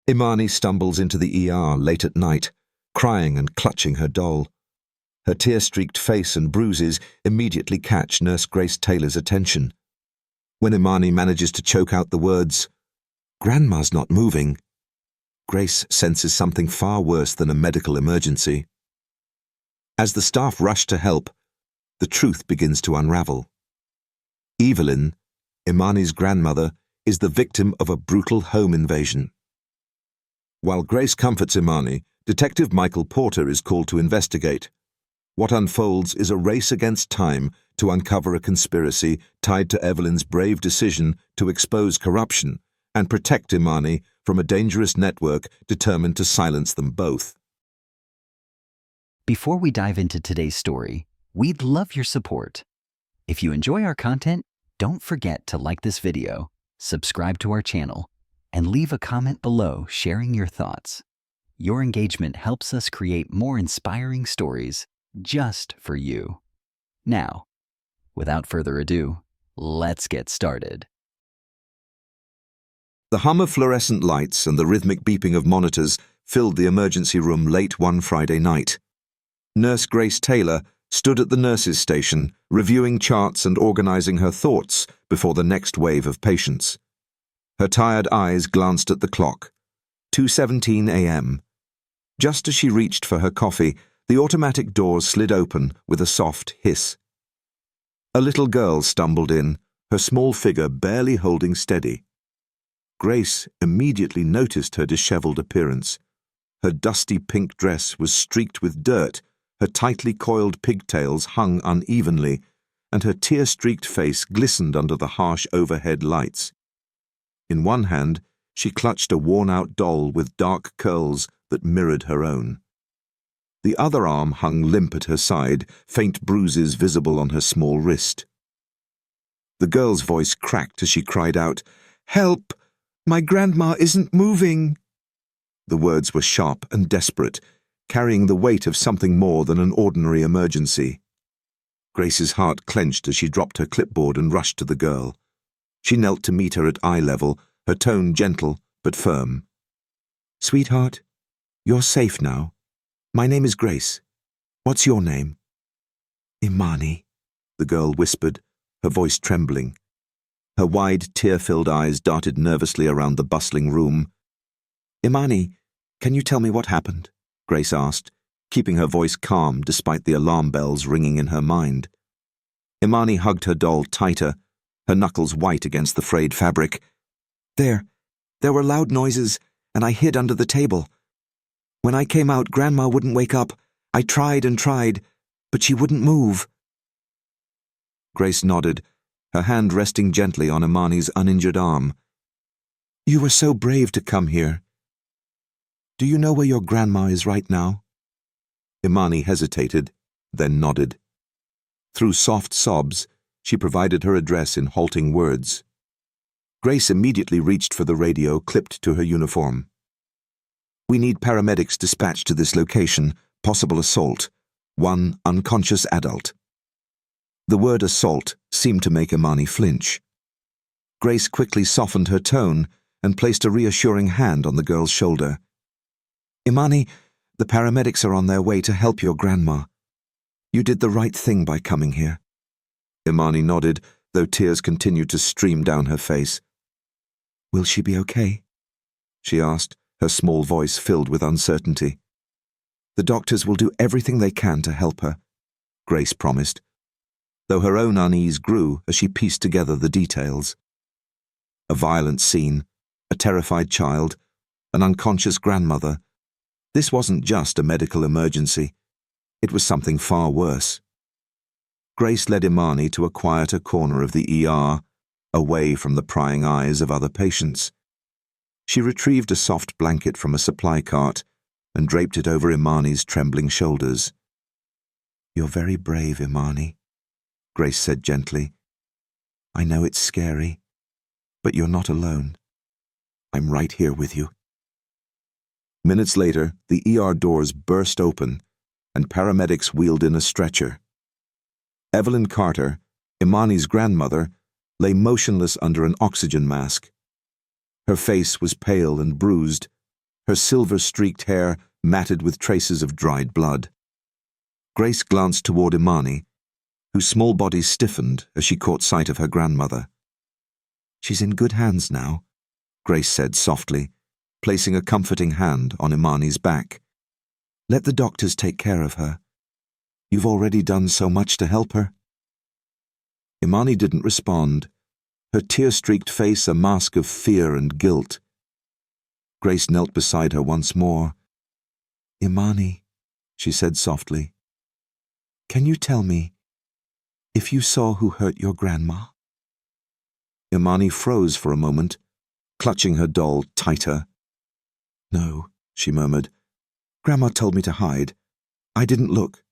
Imani stumbles into the ER late at night, crying and clutching her doll. Her tear-streaked face and bruises immediately catch Nurse Grace Taylor's attention. When Imani manages to choke out the words, "Grandma's not moving," Grace senses something far worse than a medical emergency. As the staff rush to help, the truth begins to unravel. Evelyn, Imani's grandmother, is the victim of a brutal home invasion. While Grace comforts Imani, Detective Michael Porter is called to investigate. What unfolds is a race against time to uncover a conspiracy tied to Evelyn's brave decision to expose corruption and protect Imani from a dangerous network determined to silence them both. Before we dive into today's story, we'd love your support. If you enjoy our content, don't forget to like this video, subscribe to our channel, and leave a comment below sharing your thoughts. Your engagement helps us create more inspiring stories just for you. Now, without further ado, let's get started. The hum of fluorescent lights and the rhythmic beeping of monitors filled the emergency room late one Friday night. Nurse Grace Taylor stood at the nurses' station, reviewing charts and organizing her thoughts before the next wave of patients. Her tired eyes glanced at the clock. 2:17 a.m. Just as she reached for her coffee, the automatic doors slid open with a soft hiss. A little girl stumbled in, her small figure barely holding steady. Grace immediately noticed her disheveled appearance. Her dusty pink dress was streaked with dirt, her tightly coiled pigtails hung unevenly, and her tear-streaked face glistened under the harsh overhead lights. In one hand, she clutched a worn-out doll with dark curls that mirrored her own. The other arm hung limp at her side, faint bruises visible on her small wrist. The girl's voice cracked as she cried out, "Help! My grandma isn't moving!" The words were sharp and desperate, carrying the weight of something more than an ordinary emergency. Grace's heart clenched as she dropped her clipboard and rushed to the girl. She knelt to meet her at eye level, her tone gentle but firm. "Sweetheart, you're safe now. My name is Grace. What's your name?" "Imani," the girl whispered, her voice trembling. Her wide, tear-filled eyes darted nervously around the bustling room. "Imani, can you tell me what happened?" Grace asked, keeping her voice calm despite the alarm bells ringing in her mind. Imani hugged her doll tighter, her knuckles white against the frayed fabric. There were loud noises, and I hid under the table. When I came out, Grandma wouldn't wake up. I tried and tried, but she wouldn't move." Grace nodded, her hand resting gently on Imani's uninjured arm. "You were so brave to come here. Do you know where your grandma is right now?" Imani hesitated, then nodded. Through soft sobs, she provided her address in halting words. Grace immediately reached for the radio clipped to her uniform. "We need paramedics dispatched to this location. Possible assault. One unconscious adult." The word assault seemed to make Imani flinch. Grace quickly softened her tone and placed a reassuring hand on the girl's shoulder. "Imani, the paramedics are on their way to help your grandma. You did the right thing by coming here." Imani nodded, though tears continued to stream down her face. "Will she be okay?" she asked, her small voice filled with uncertainty. "The doctors will do everything they can to help her," Grace promised, though her own unease grew as she pieced together the details. A violent scene, a terrified child, an unconscious grandmother. This wasn't just a medical emergency. It was something far worse. Grace led Imani to a quieter corner of the ER, away from the prying eyes of other patients. She retrieved a soft blanket from a supply cart and draped it over Imani's trembling shoulders. "You're very brave, Imani," Grace said gently. "I know it's scary, but you're not alone. I'm right here with you." Minutes later, the ER doors burst open, and paramedics wheeled in a stretcher. Evelyn Carter, Imani's grandmother, lay motionless under an oxygen mask. Her face was pale and bruised, her silver-streaked hair matted with traces of dried blood. Grace glanced toward Imani, whose small body stiffened as she caught sight of her grandmother. "She's in good hands now," Grace said softly, placing a comforting hand on Imani's back. "Let the doctors take care of her. You've already done so much to help her." Imani didn't respond, her tear-streaked face a mask of fear and guilt. Grace knelt beside her once more. "Imani," she said softly, "can you tell me if you saw who hurt your grandma?" Imani froze for a moment, clutching her doll tighter. "No," she murmured. "Grandma told me to hide. I didn't look."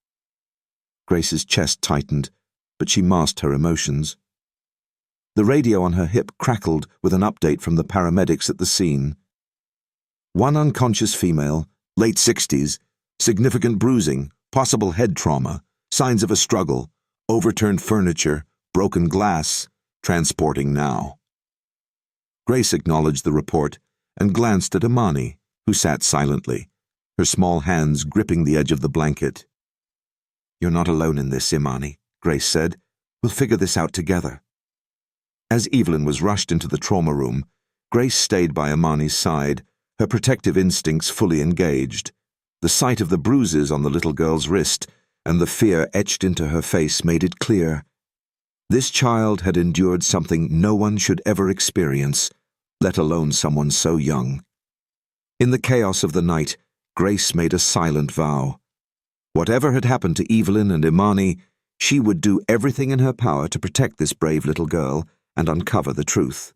Grace's chest tightened, but she masked her emotions. The radio on her hip crackled with an update from the paramedics at the scene. "One unconscious female, late 60s, significant bruising, possible head trauma, signs of a struggle, overturned furniture, broken glass, transporting now." Grace acknowledged the report and glanced at Imani, who sat silently, her small hands gripping the edge of the blanket. "You're not alone in this, Imani," Grace said. "We'll figure this out together." As Evelyn was rushed into the trauma room, Grace stayed by Imani's side, her protective instincts fully engaged. The sight of the bruises on the little girl's wrist and the fear etched into her face made it clear. This child had endured something no one should ever experience, let alone someone so young. In the chaos of the night, Grace made a silent vow. Whatever had happened to Evelyn and Imani, she would do everything in her power to protect this brave little girl and uncover the truth.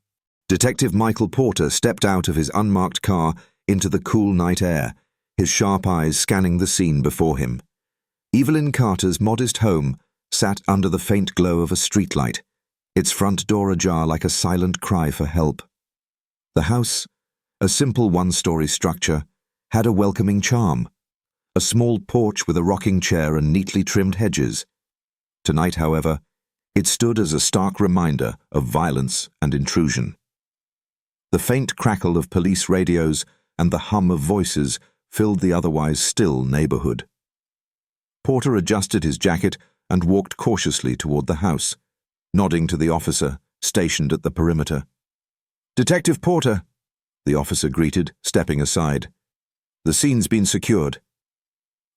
Detective Michael Porter stepped out of his unmarked car into the cool night air, his sharp eyes scanning the scene before him. Evelyn Carter's modest home sat under the faint glow of a streetlight, its front door ajar like a silent cry for help. The house, a simple one-story structure, had a welcoming charm, a small porch with a rocking chair and neatly trimmed hedges. Tonight, however, it stood as a stark reminder of violence and intrusion. The faint crackle of police radios and the hum of voices filled the otherwise still neighborhood. Porter adjusted his jacket and walked cautiously toward the house, nodding to the officer stationed at the perimeter. "Detective Porter," the officer greeted, stepping aside. "The scene's been secured.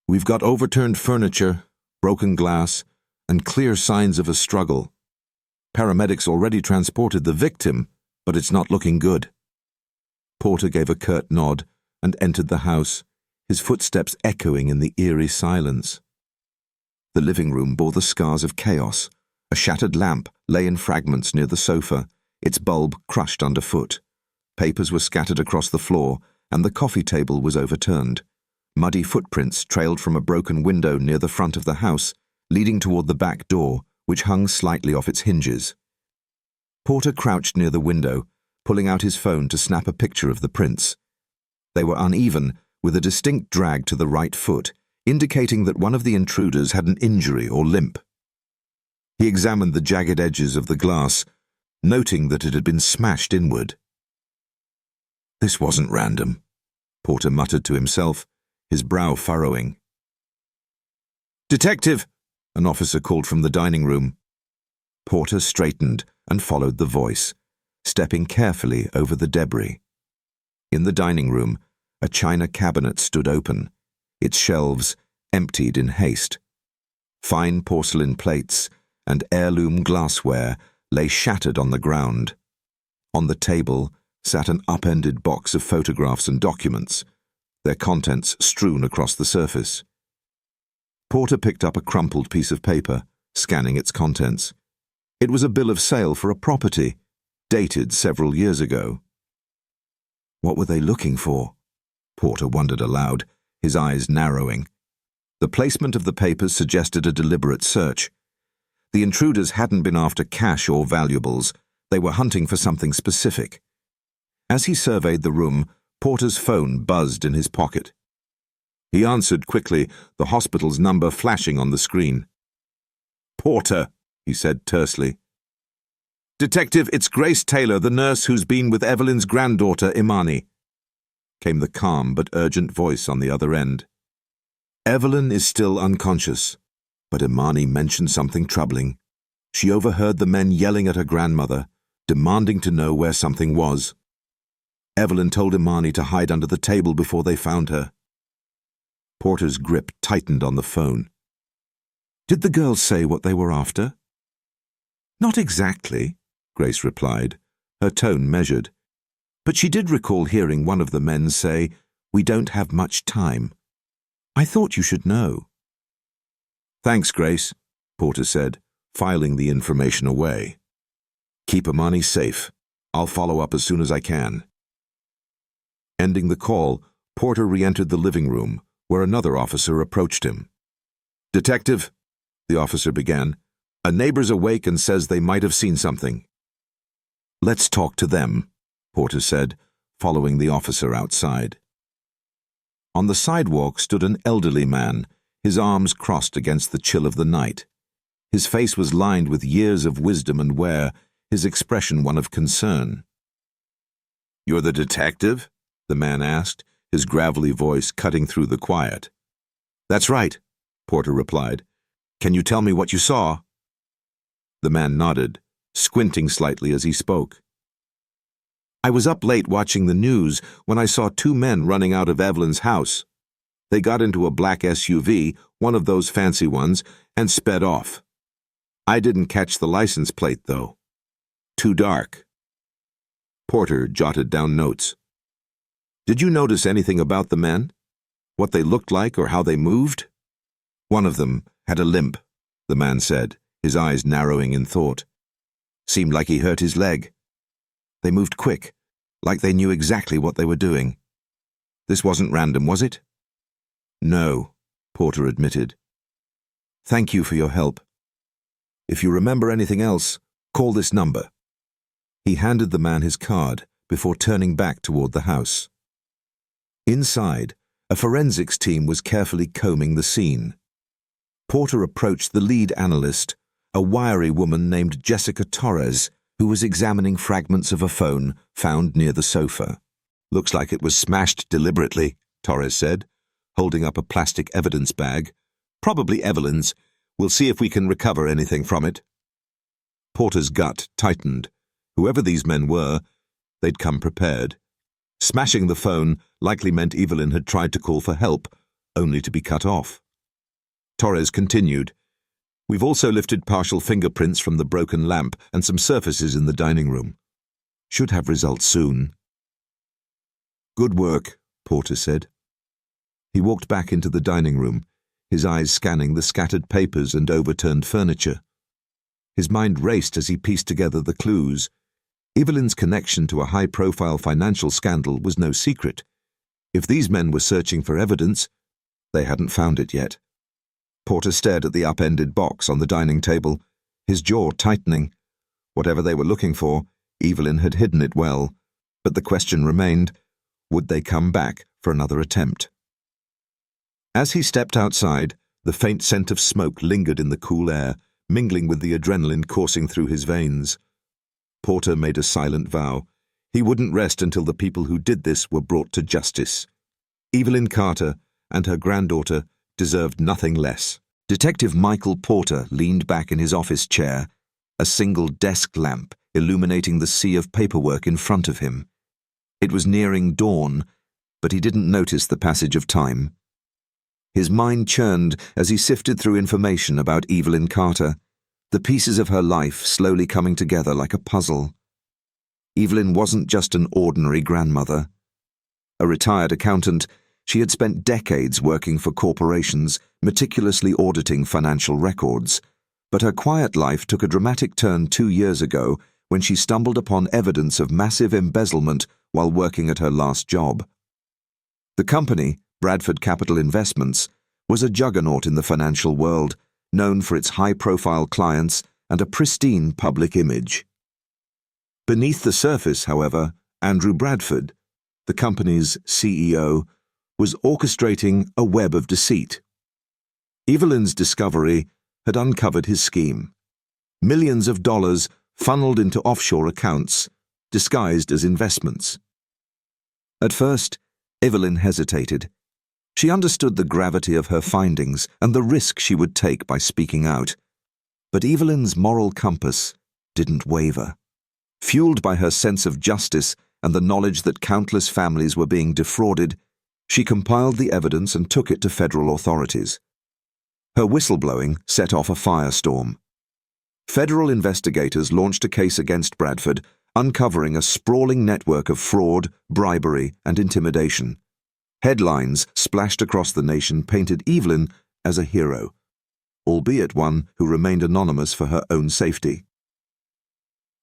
We've got overturned furniture, broken glass, and clear signs of a struggle. Paramedics already transported the victim, but it's not looking good." Porter gave a curt nod and entered the house, his footsteps echoing in the eerie silence. The living room bore the scars of chaos. A shattered lamp lay in fragments near the sofa, its bulb crushed underfoot. Papers were scattered across the floor, and the coffee table was overturned. Muddy footprints trailed from a broken window near the front of the house, leading toward the back door, which hung slightly off its hinges. Porter crouched near the window, pulling out his phone to snap a picture of the prints. They were uneven, with a distinct drag to the right foot, indicating that one of the intruders had an injury or limp. He examined the jagged edges of the glass, noting that it had been smashed inward. "This wasn't random," Porter muttered to himself, his brow furrowing. "Detective!" an officer called from the dining room. Porter straightened and followed the voice, stepping carefully over the debris. In the dining room, a china cabinet stood open, its shelves emptied in haste. Fine porcelain plates and heirloom glassware lay shattered on the ground. On the table sat an upended box of photographs and documents, their contents strewn across the surface. Porter picked up a crumpled piece of paper, scanning its contents. It was a bill of sale for a property, dated several years ago. What were they looking for? Porter wondered aloud, his eyes narrowing. The placement of the papers suggested a deliberate search. The intruders hadn't been after cash or valuables. They were hunting for something specific. As he surveyed the room, Porter's phone buzzed in his pocket. He answered quickly, the hospital's number flashing on the screen. "Porter," he said tersely. "Detective, it's Grace Taylor, the nurse who's been with Evelyn's granddaughter, Imani." came the calm but urgent voice on the other end. "Evelyn is still unconscious, but Imani mentioned something troubling. She overheard the men yelling at her grandmother, demanding to know where something was. Evelyn told Imani to hide under the table before they found her." Porter's grip tightened on the phone. "Did the girls say what they were after?" "Not exactly," Grace replied, her tone measured. "But she did recall hearing one of the men say, 'We don't have much time.' I thought you should know." "Thanks, Grace," Porter said, filing the information away. "Keep Imani safe. I'll follow up as soon as I can." Ending the call, Porter re-entered the living room, where another officer approached him. "Detective," the officer began, "a neighbor's awake and says they might have seen something." "Let's talk to them," Porter said, following the officer outside. On the sidewalk stood an elderly man, his arms crossed against the chill of the night. His face was lined with years of wisdom and wear, his expression one of concern. "You're the detective?" the man asked, his gravelly voice cutting through the quiet. "That's right," Porter replied. "Can you tell me what you saw?" The man nodded, squinting slightly as he spoke. "I was up late watching the news when I saw two men running out of Evelyn's house. They got into a black SUV, one of those fancy ones, and sped off. I didn't catch the license plate, though. Too dark." Porter jotted down notes. "Did you notice anything about the men? What they looked like or how they moved?" "One of them had a limp," the man said, his eyes narrowing in thought. "Seemed like he hurt his leg. They moved quick, like they knew exactly what they were doing. This wasn't random, was it?" "No," Porter admitted. "Thank you for your help. If you remember anything else, call this number." He handed the man his card before turning back toward the house. Inside, a forensics team was carefully combing the scene. Porter approached the lead analyst, a wiry woman named Jessica Torres, who was examining fragments of a phone found near the sofa. "Looks like it was smashed deliberately," Torres said, holding up a plastic evidence bag. "Probably Evelyn's. We'll see if we can recover anything from it." Porter's gut tightened. Whoever these men were, they'd come prepared. Smashing the phone likely meant Evelyn had tried to call for help, only to be cut off. Torres continued, "We've also lifted partial fingerprints from the broken lamp and some surfaces in the dining room. Should have results soon." "Good work," Porter said. He walked back into the dining room, his eyes scanning the scattered papers and overturned furniture. His mind raced as he pieced together the clues. Evelyn's connection to a high-profile financial scandal was no secret. If these men were searching for evidence, they hadn't found it yet. Porter stared at the upended box on the dining table, his jaw tightening. Whatever they were looking for, Evelyn had hidden it well, but the question remained, would they come back for another attempt? As he stepped outside, the faint scent of smoke lingered in the cool air, mingling with the adrenaline coursing through his veins. Porter made a silent vow. He wouldn't rest until the people who did this were brought to justice. Evelyn Carter and her granddaughter deserved nothing less. Detective Michael Porter leaned back in his office chair, a single desk lamp illuminating the sea of paperwork in front of him. It was nearing dawn, but he didn't notice the passage of time. His mind churned as he sifted through information about Evelyn Carter, the pieces of her life slowly coming together like a puzzle. Evelyn wasn't just an ordinary grandmother. A retired accountant, she had spent decades working for corporations, meticulously auditing financial records. But her quiet life took a dramatic turn 2 years ago when she stumbled upon evidence of massive embezzlement while working at her last job. The company, Bradford Capital Investments, was a juggernaut in the financial world, known for its high-profile clients and a pristine public image. Beneath the surface, however, Andrew Bradford, the company's CEO, was orchestrating a web of deceit. Evelyn's discovery had uncovered his scheme. Millions of dollars funneled into offshore accounts, disguised as investments. At first, Evelyn hesitated. She understood the gravity of her findings and the risk she would take by speaking out. But Evelyn's moral compass didn't waver. Fueled by her sense of justice and the knowledge that countless families were being defrauded, she compiled the evidence and took it to federal authorities. Her whistleblowing set off a firestorm. Federal investigators launched a case against Bradford, uncovering a sprawling network of fraud, bribery, and intimidation. Headlines splashed across the nation painted Evelyn as a hero, albeit one who remained anonymous for her own safety.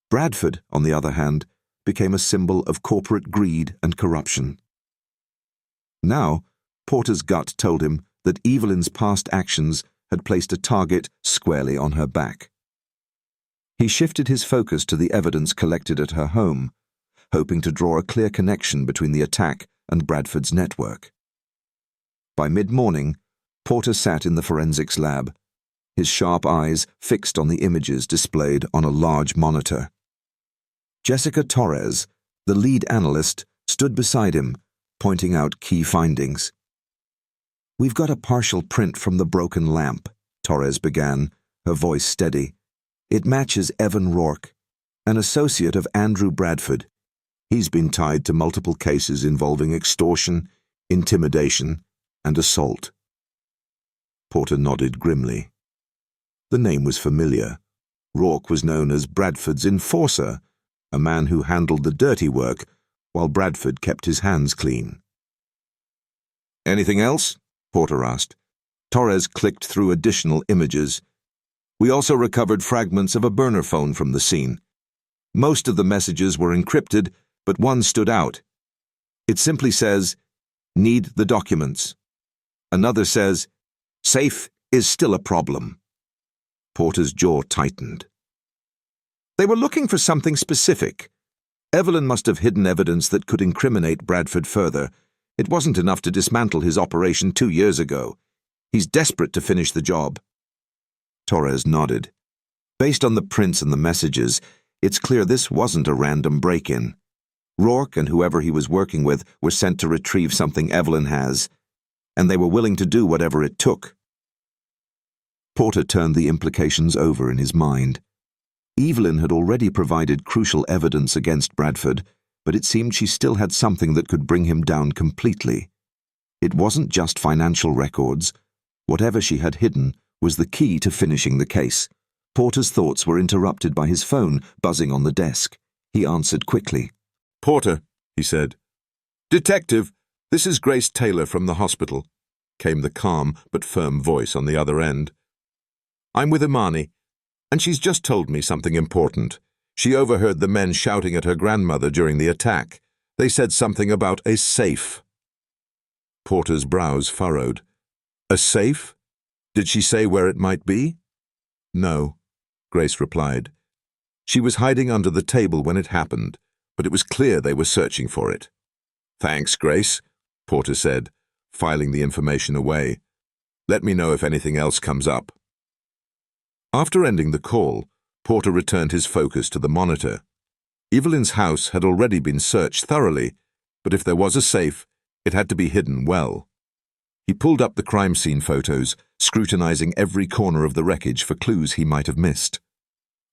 Bradford, on the other hand, became a symbol of corporate greed and corruption. Now, Porter's gut told him that Evelyn's past actions had placed a target squarely on her back. He shifted his focus to the evidence collected at her home, hoping to draw a clear connection between the attack and Bradford's network. By mid-morning, Porter sat in the forensics lab, his sharp eyes fixed on the images displayed on a large monitor. Jessica Torres, the lead analyst, stood beside him, pointing out key findings. "We've got a partial print from the broken lamp," Torres began, her voice steady. "It matches Evan Rourke, an associate of Andrew Bradford. He's been tied to multiple cases involving extortion, intimidation, and assault." Porter nodded grimly. The name was familiar. Rourke was known as Bradford's enforcer, a man who handled the dirty work while Bradford kept his hands clean. "Anything else?" Porter asked. Torres clicked through additional images. "We also recovered fragments of a burner phone from the scene. Most of the messages were encrypted, but one stood out. It simply says, 'Need the documents.' Another says, 'Safe is still a problem.'" Porter's jaw tightened. They were looking for something specific. Evelyn must have hidden evidence that could incriminate Bradford further. It wasn't enough to dismantle his operation 2 years ago. He's desperate to finish the job. Torres nodded. Based on the prints and the messages, it's clear this wasn't a random break-in. Rourke and whoever he was working with were sent to retrieve something Evelyn has, and they were willing to do whatever it took. Porter turned the implications over in his mind. Evelyn had already provided crucial evidence against Bradford, but it seemed she still had something that could bring him down completely. It wasn't just financial records. Whatever she had hidden was the key to finishing the case. Porter's thoughts were interrupted by his phone buzzing on the desk. He answered quickly. "Porter," he said. "Detective, this is Grace Taylor from the hospital," came the calm but firm voice on the other end. "I'm with Imani, and she's just told me something important. She overheard the men shouting at her grandmother during the attack. They said something about a safe." Porter's brows furrowed. "A safe? Did she say where it might be?" "No," Grace replied. "She was hiding under the table when it happened, but it was clear they were searching for it." "Thanks, Grace," Porter said, filing the information away. "Let me know if anything else comes up." After ending the call, Porter returned his focus to the monitor. Evelyn's house had already been searched thoroughly, but if there was a safe, it had to be hidden well. He pulled up the crime scene photos, scrutinizing every corner of the wreckage for clues he might have missed.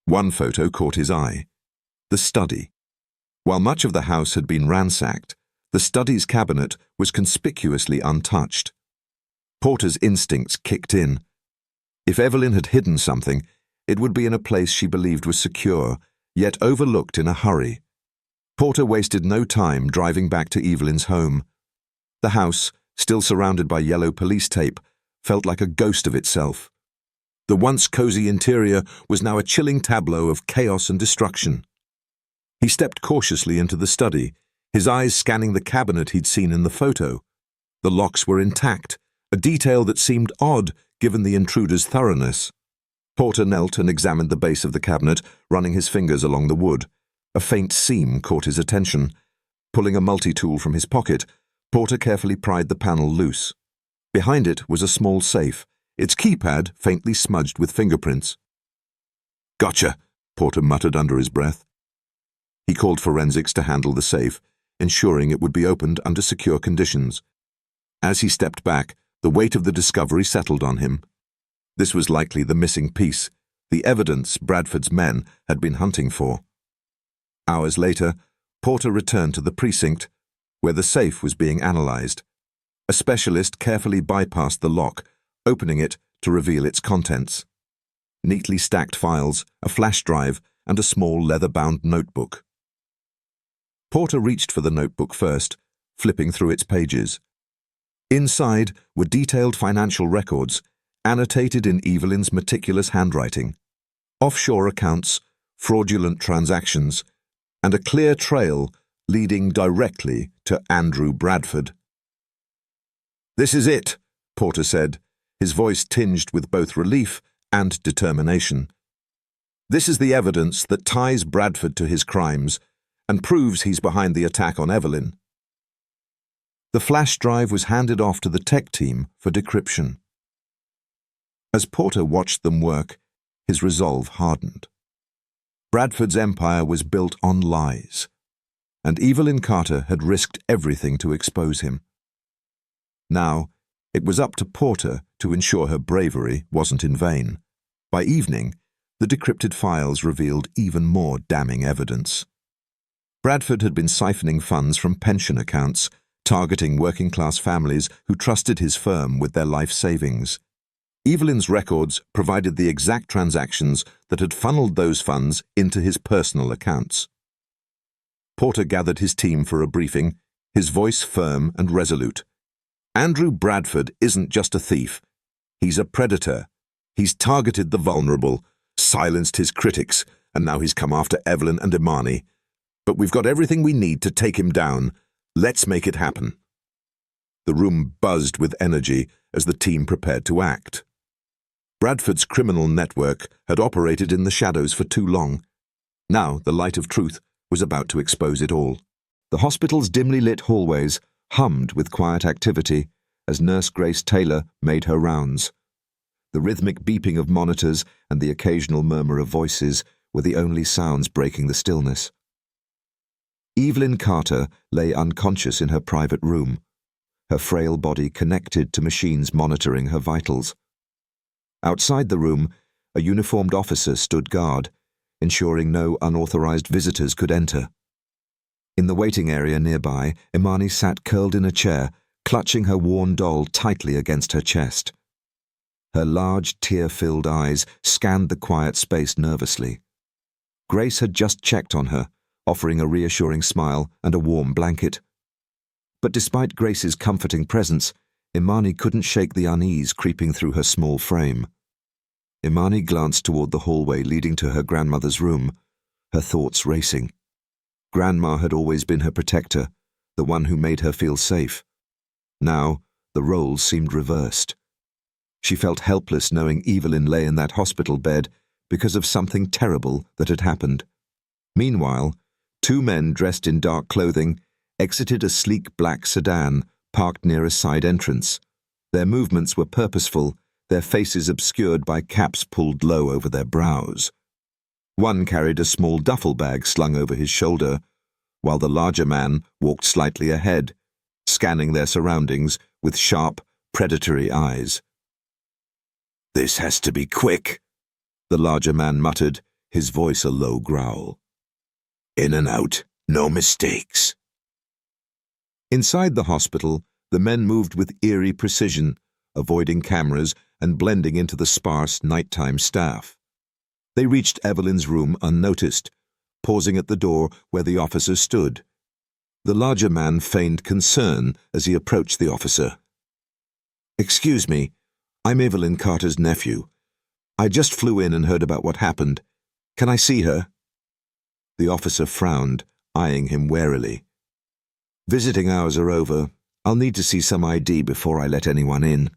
One photo caught his eye. The study. While much of the house had been ransacked, the study's cabinet was conspicuously untouched. Porter's instincts kicked in. If Evelyn had hidden something, it would be in a place she believed was secure, yet overlooked in a hurry. Porter wasted no time driving back to Evelyn's home. The house, still surrounded by yellow police tape, felt like a ghost of itself. The once cozy interior was now a chilling tableau of chaos and destruction. He stepped cautiously into the study, his eyes scanning the cabinet he'd seen in the photo. The locks were intact, a detail that seemed odd given the intruder's thoroughness. Porter knelt and examined the base of the cabinet, running his fingers along the wood. A faint seam caught his attention. Pulling a multi-tool from his pocket, Porter carefully pried the panel loose. Behind it was a small safe, its keypad faintly smudged with fingerprints. "Gotcha," Porter muttered under his breath. He called forensics to handle the safe, ensuring it would be opened under secure conditions. As he stepped back, the weight of the discovery settled on him. This was likely the missing piece, the evidence Bradford's men had been hunting for. Hours later, Porter returned to the precinct, where the safe was being analyzed. A specialist carefully bypassed the lock, opening it to reveal its contents. Neatly stacked files, a flash drive, and a small leather-bound notebook. Porter reached for the notebook first, flipping through its pages. Inside were detailed financial records, annotated in Evelyn's meticulous handwriting, offshore accounts, fraudulent transactions, and a clear trail leading directly to Andrew Bradford. "This is it," Porter said, his voice tinged with both relief and determination. "This is the evidence that ties Bradford to his crimes and proves he's behind the attack on Evelyn." The flash drive was handed off to the tech team for decryption. As Porter watched them work, his resolve hardened. Bradford's empire was built on lies, and Evelyn Carter had risked everything to expose him. Now, it was up to Porter to ensure her bravery wasn't in vain. By evening, the decrypted files revealed even more damning evidence. Bradford had been siphoning funds from pension accounts, targeting working-class families who trusted his firm with their life savings. Evelyn's records provided the exact transactions that had funneled those funds into his personal accounts. Porter gathered his team for a briefing, his voice firm and resolute. "Andrew Bradford isn't just a thief. He's a predator. He's targeted the vulnerable, silenced his critics, and now he's come after Evelyn and Imani. But we've got everything we need to take him down. Let's make it happen." The room buzzed with energy as the team prepared to act. Bradford's criminal network had operated in the shadows for too long. Now the light of truth was about to expose it all. The hospital's dimly lit hallways hummed with quiet activity as Nurse Grace Taylor made her rounds. The rhythmic beeping of monitors and the occasional murmur of voices were the only sounds breaking the stillness. Evelyn Carter lay unconscious in her private room, her frail body connected to machines monitoring her vitals. Outside the room, a uniformed officer stood guard, ensuring no unauthorized visitors could enter. In the waiting area nearby, Imani sat curled in a chair, clutching her worn doll tightly against her chest. Her large, tear-filled eyes scanned the quiet space nervously. Grace had just checked on her, offering a reassuring smile and a warm blanket. But despite Grace's comforting presence, Imani couldn't shake the unease creeping through her small frame. Imani glanced toward the hallway leading to her grandmother's room, her thoughts racing. Grandma had always been her protector, the one who made her feel safe. Now, the roles seemed reversed. She felt helpless knowing Evelyn lay in that hospital bed because of something terrible that had happened. Meanwhile, two men dressed in dark clothing exited a sleek black sedan parked near a side entrance. Their movements were purposeful, their faces obscured by caps pulled low over their brows. One carried a small duffel bag slung over his shoulder, while the larger man walked slightly ahead, scanning their surroundings with sharp, predatory eyes. "This has to be quick," the larger man muttered, his voice a low growl. "In and out, no mistakes." Inside the hospital, the men moved with eerie precision, avoiding cameras and blending into the sparse nighttime staff. They reached Evelyn's room unnoticed, pausing at the door where the officer stood. The larger man feigned concern as he approached the officer. "Excuse me, I'm Evelyn Carter's nephew. I just flew in and heard about what happened. Can I see her?" The officer frowned, eyeing him warily. "Visiting hours are over. I'll need to see some ID before I let anyone in."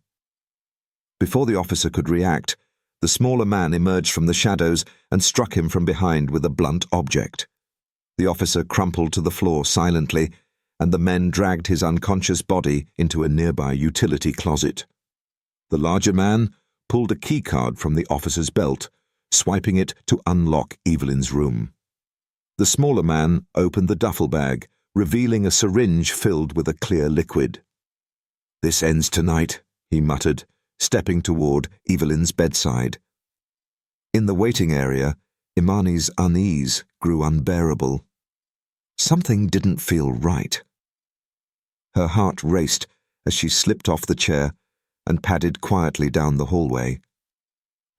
Before the officer could react, the smaller man emerged from the shadows and struck him from behind with a blunt object. The officer crumpled to the floor silently, and the men dragged his unconscious body into a nearby utility closet. The larger man pulled a keycard from the officer's belt, swiping it to unlock Evelyn's room. The smaller man opened the duffel bag, revealing a syringe filled with a clear liquid. "This ends tonight," he muttered, stepping toward Evelyn's bedside. In the waiting area, Imani's unease grew unbearable. Something didn't feel right. Her heart raced as she slipped off the chair and padded quietly down the hallway.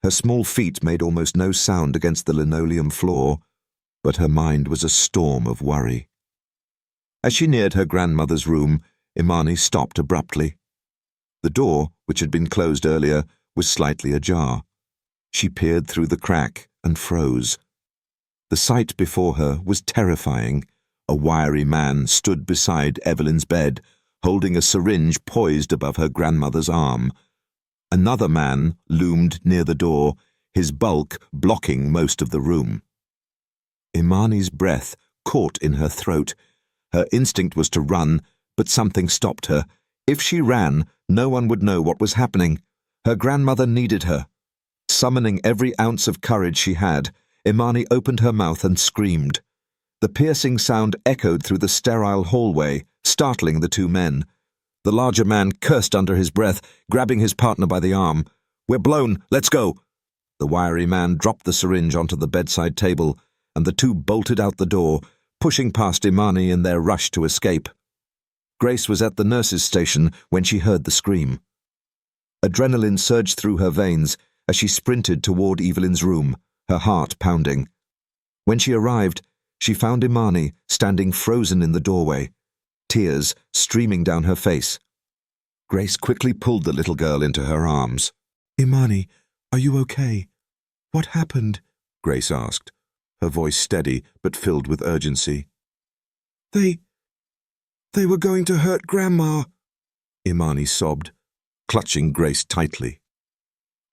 Her small feet made almost no sound against the linoleum floor, but her mind was a storm of worry. As she neared her grandmother's room, Imani stopped abruptly. The door, which had been closed earlier, was slightly ajar. She peered through the crack and froze. The sight before her was terrifying. A wiry man stood beside Evelyn's bed, holding a syringe poised above her grandmother's arm. Another man loomed near the door, his bulk blocking most of the room. Imani's breath caught in her throat. Her instinct was to run, but something stopped her. If she ran, no one would know what was happening. Her grandmother needed her. Summoning every ounce of courage she had, Imani opened her mouth and screamed. The piercing sound echoed through the sterile hallway, startling the two men. The larger man cursed under his breath, grabbing his partner by the arm. "We're blown, let's go!" The wiry man dropped the syringe onto the bedside table, and the two bolted out the door, pushing past Imani in their rush to escape. Grace was at the nurse's station when she heard the scream. Adrenaline surged through her veins as she sprinted toward Evelyn's room, her heart pounding. When she arrived, she found Imani standing frozen in the doorway, tears streaming down her face. Grace quickly pulled the little girl into her arms. "Imani, are you okay? What happened?" Grace asked, her voice steady but filled with urgency. They were going to hurt Grandma," Imani sobbed, clutching Grace tightly.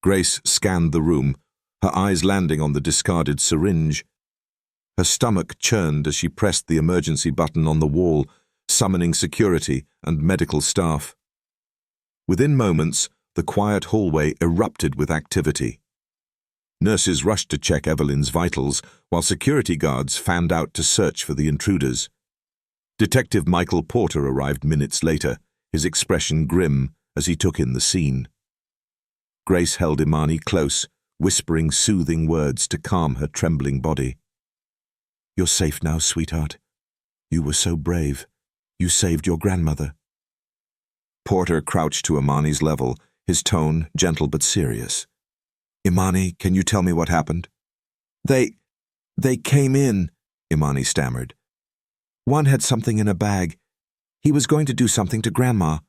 Grace scanned the room, her eyes landing on the discarded syringe. Her stomach churned as she pressed the emergency button on the wall, summoning security and medical staff. Within moments, the quiet hallway erupted with activity. Nurses rushed to check Evelyn's vitals, while security guards fanned out to search for the intruders. Detective Michael Porter arrived minutes later, his expression grim as he took in the scene. Grace held Imani close, whispering soothing words to calm her trembling body. "You're safe now, sweetheart. You were so brave. You saved your grandmother." Porter crouched to Imani's level, his tone gentle but serious. "Imani, can you tell me what happened?" They came in," Imani stammered. "One had something in a bag. He was going to do something to Grandma."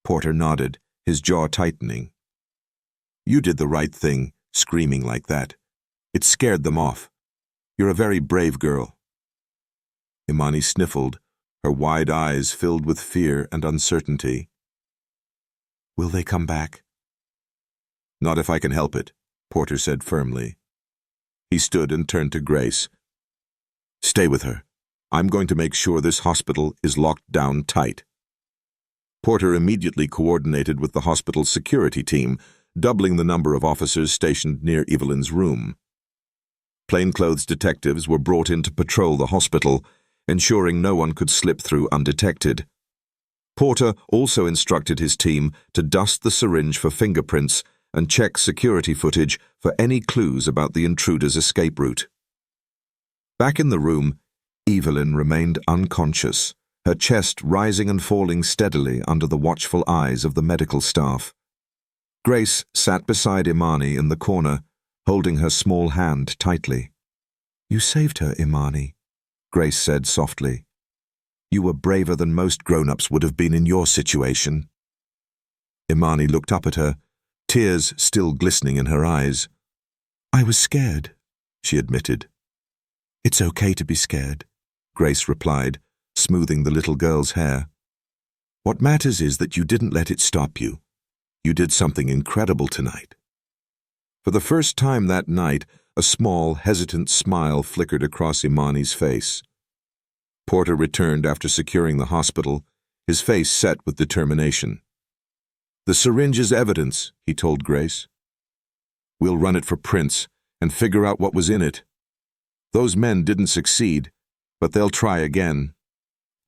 Porter nodded, his jaw tightening. "You did the right thing, screaming like that. It scared them off. You're a very brave girl." Imani sniffled, her wide eyes filled with fear and uncertainty. "Will they come back?" "Not if I can help it," Porter said firmly. He stood and turned to Grace. "Stay with her. I'm going to make sure this hospital is locked down tight." Porter immediately coordinated with the hospital's security team, doubling the number of officers stationed near Evelyn's room. Plainclothes detectives were brought in to patrol the hospital, ensuring no one could slip through undetected. Porter also instructed his team to dust the syringe for fingerprints and check security footage for any clues about the intruder's escape route. Back in the room, Evelyn remained unconscious, her chest rising and falling steadily under the watchful eyes of the medical staff. Grace sat beside Imani in the corner, holding her small hand tightly. "You saved her, Imani," Grace said softly. "You were braver than most grown-ups would have been in your situation." Imani looked up at her, tears still glistening in her eyes. "I was scared," she admitted. "It's okay to be scared," Grace replied, smoothing the little girl's hair. "What matters is that you didn't let it stop you. You did something incredible tonight." For the first time that night, a small, hesitant smile flickered across Imani's face. Porter returned after securing the hospital, his face set with determination. "The syringe is evidence," he told Grace. "We'll run it for prints and figure out what was in it. Those men didn't succeed, but they'll try again."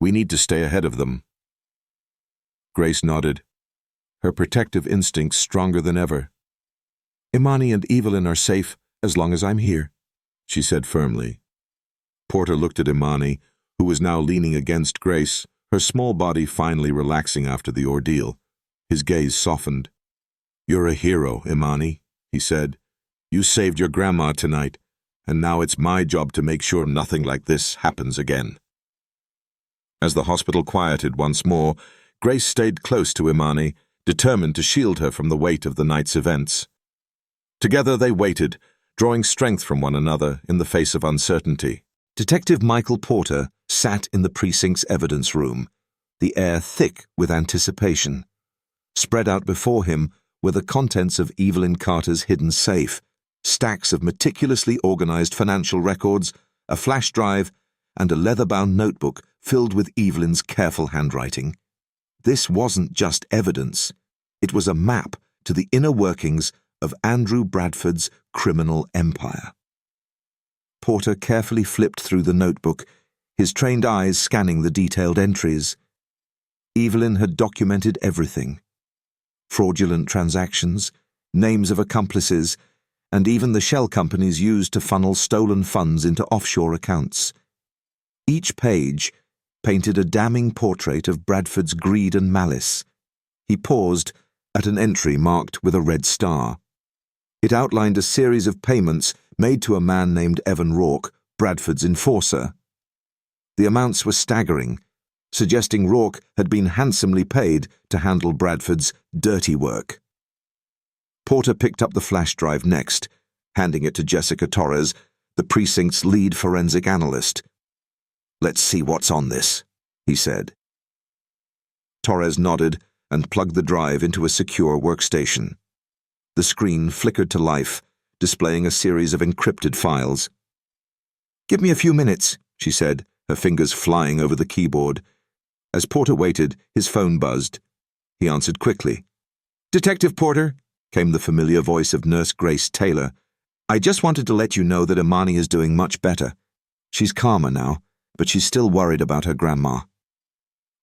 We need to stay ahead of them. Grace nodded, her protective instincts stronger than ever. Imani and Evelyn are safe as long as I'm here, she said firmly. Porter looked at Imani, who was now leaning against Grace, her small body finally relaxing after the ordeal. His gaze softened. "You're a hero, Imani," he said. "You saved your grandma tonight, and now it's my job to make sure nothing like this happens again." As the hospital quieted once more, Grace stayed close to Imani, determined to shield her from the weight of the night's events. Together they waited, drawing strength from one another in the face of uncertainty. Detective Michael Porter sat in the precinct's evidence room, the air thick with anticipation. Spread out before him were the contents of Evelyn Carter's hidden safe, stacks of meticulously organized financial records, a flash drive, and a leather-bound notebook filled with Evelyn's careful handwriting. This wasn't just evidence. It was a map to the inner workings of Andrew Bradford's criminal empire. Porter carefully flipped through the notebook, his trained eyes scanning the detailed entries. Evelyn had documented everything. Fraudulent transactions, names of accomplices, and even the shell companies used to funnel stolen funds into offshore accounts. Each page painted a damning portrait of Bradford's greed and malice. He paused at an entry marked with a red star. It outlined a series of payments made to a man named Evan Rourke, Bradford's enforcer. The amounts were staggering, suggesting Rourke had been handsomely paid to handle Bradford's dirty work. Porter picked up the flash drive next, handing it to Jessica Torres, the precinct's lead forensic analyst. "Let's see what's on this," he said. Torres nodded and plugged the drive into a secure workstation. The screen flickered to life, displaying a series of encrypted files. "Give me a few minutes," she said, her fingers flying over the keyboard. As Porter waited, his phone buzzed. He answered quickly. "Detective Porter," came the familiar voice of Nurse Grace Taylor. "I just wanted to let you know that Imani is doing much better. She's calmer now, but she's still worried about her grandma."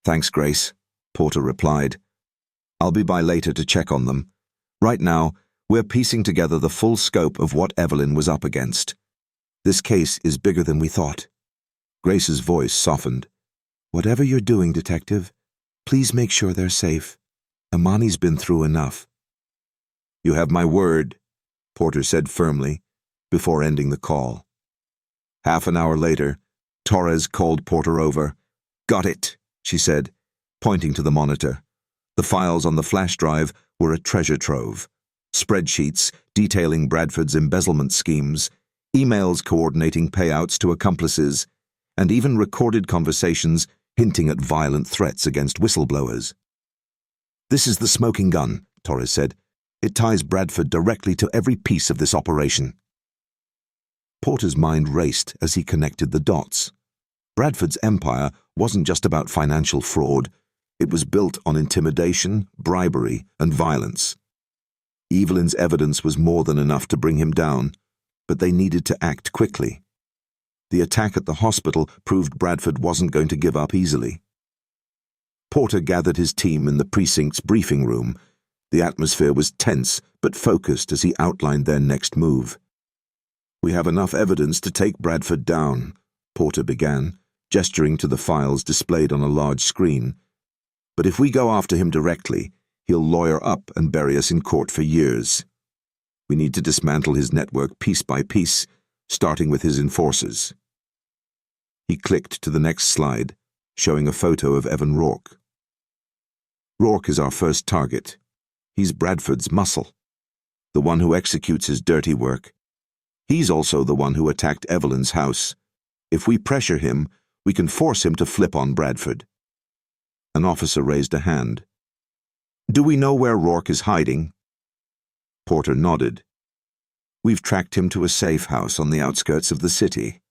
"Thanks, Grace," Porter replied. "I'll be by later to check on them. Right now, we're piecing together the full scope of what Evelyn was up against. This case is bigger than we thought." Grace's voice softened. "Whatever you're doing, Detective, please make sure they're safe. Imani's been through enough." "You have my word," Porter said firmly, before ending the call. Half an hour later, Torres called Porter over. "Got it," she said, pointing to the monitor. The files on the flash drive were a treasure trove. Spreadsheets detailing Bradford's embezzlement schemes, emails coordinating payouts to accomplices, and even recorded conversations hinting at violent threats against whistleblowers. "This is the smoking gun," Torres said. "It ties Bradford directly to every piece of this operation." Porter's mind raced as he connected the dots. Bradford's empire wasn't just about financial fraud. It was built on intimidation, bribery, and violence. Evelyn's evidence was more than enough to bring him down, but they needed to act quickly. The attack at the hospital proved Bradford wasn't going to give up easily. Porter gathered his team in the precinct's briefing room. The atmosphere was tense but focused as he outlined their next move. "We have enough evidence to take Bradford down," Porter began, gesturing to the files displayed on a large screen. "But if we go after him directly, he'll lawyer up and bury us in court for years. We need to dismantle his network piece by piece, starting with his enforcers." He clicked to the next slide, showing a photo of Evan Rourke. "Rourke is our first target. He's Bradford's muscle, the one who executes his dirty work. He's also the one who attacked Evelyn's house. If we pressure him, we can force him to flip on Bradford." An officer raised a hand. "Do we know where Rourke is hiding?" Porter nodded. "We've tracked him to a safe house on the outskirts of the city.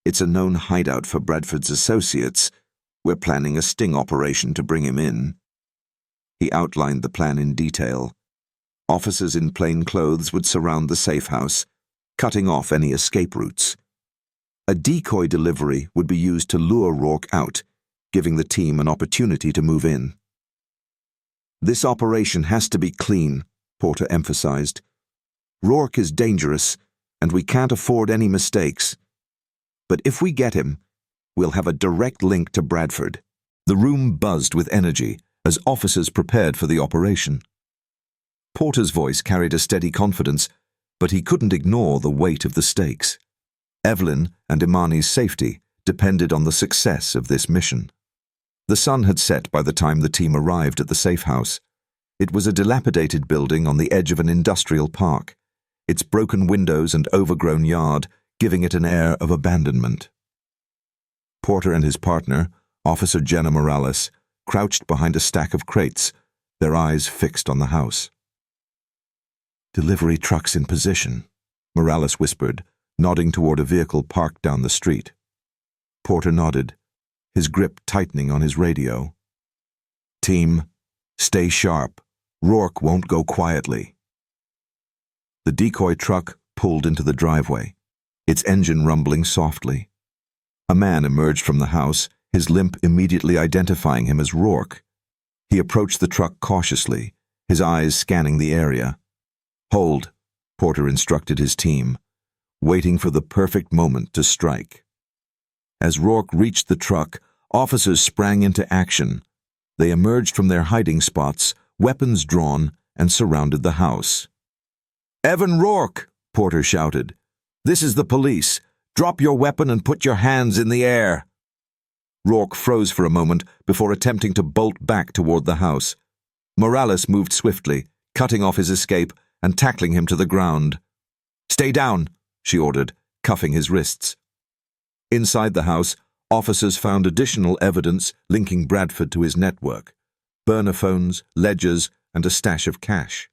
It's a known hideout for Bradford's associates. We're planning a sting operation to bring him in." He outlined the plan in detail. Officers in plain clothes would surround the safe house, cutting off any escape routes. A decoy delivery would be used to lure Rourke out, giving the team an opportunity to move in. "This operation has to be clean," Porter emphasized. "Rourke is dangerous, and we can't afford any mistakes. But if we get him, we'll have a direct link to Bradford." The room buzzed with energy as officers prepared for the operation. Porter's voice carried a steady confidence, but he couldn't ignore the weight of the stakes. Evelyn and Imani's safety depended on the success of this mission. The sun had set by the time the team arrived at the safe house. It was a dilapidated building on the edge of an industrial park, its broken windows and overgrown yard giving it an air of abandonment. Porter and his partner, Officer Jenna Morales, crouched behind a stack of crates, their eyes fixed on the house. "Delivery trucks in position," Morales whispered, nodding toward a vehicle parked down the street. Porter nodded, his grip tightening on his radio. "Team, stay sharp. Rourke won't go quietly." The decoy truck pulled into the driveway, its engine rumbling softly. A man emerged from the house, his limp immediately identifying him as Rourke. He approached the truck cautiously, his eyes scanning the area. "Hold," Porter instructed his team, waiting for the perfect moment to strike. As Rourke reached the truck, officers sprang into action. They emerged from their hiding spots, weapons drawn, and surrounded the house. "Evan Rourke," Porter shouted. "This is the police. Drop your weapon and put your hands in the air." Rourke froze for a moment before attempting to bolt back toward the house. Morales moved swiftly, cutting off his escape and tackling him to the ground. "Stay down," she ordered, cuffing his wrists. Inside the house, officers found additional evidence linking Bradford to his network: burner phones, ledgers, and a stash of cash.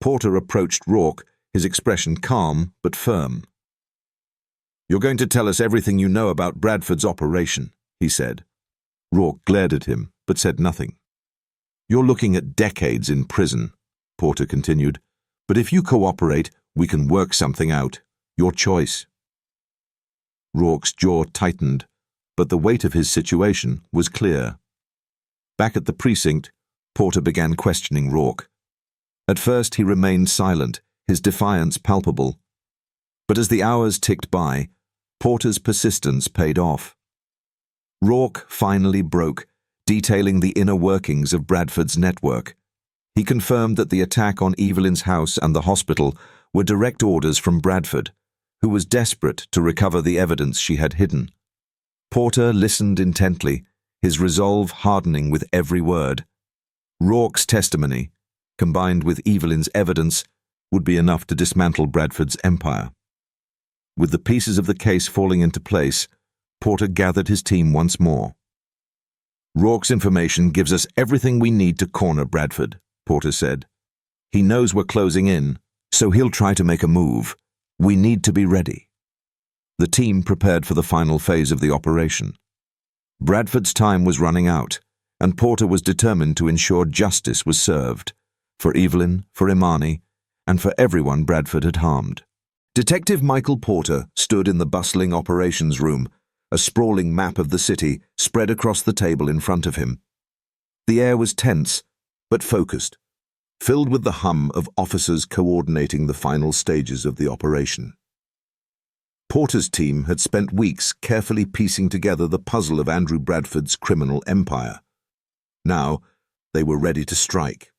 Porter approached Rourke, his expression calm but firm. "You're going to tell us everything you know about Bradford's operation," he said. Rourke glared at him, but said nothing. "You're looking at decades in prison," Porter continued, "but if you cooperate, we can work something out. Your choice." Rourke's jaw tightened, but the weight of his situation was clear. Back at the precinct, Porter began questioning Rourke. At first he remained silent, his defiance palpable. But as the hours ticked by, Porter's persistence paid off. Rourke finally broke, detailing the inner workings of Bradford's network. He confirmed that the attack on Evelyn's house and the hospital were direct orders from Bradford, who was desperate to recover the evidence she had hidden. Porter listened intently, his resolve hardening with every word. Rourke's testimony, combined with Evelyn's evidence, would be enough to dismantle Bradford's empire. With the pieces of the case falling into place, Porter gathered his team once more. "Rourke's information gives us everything we need to corner Bradford," Porter said. "He knows we're closing in, so he'll try to make a move. We need to be ready." The team prepared for the final phase of the operation. Bradford's time was running out, and Porter was determined to ensure justice was served, for Evelyn, for Imani, and for everyone Bradford had harmed. Detective Michael Porter stood in the bustling operations room, a sprawling map of the city spread across the table in front of him. The air was tense, but focused, filled with the hum of officers coordinating the final stages of the operation. Porter's team had spent weeks carefully piecing together the puzzle of Andrew Bradford's criminal empire. Now, they were ready to strike.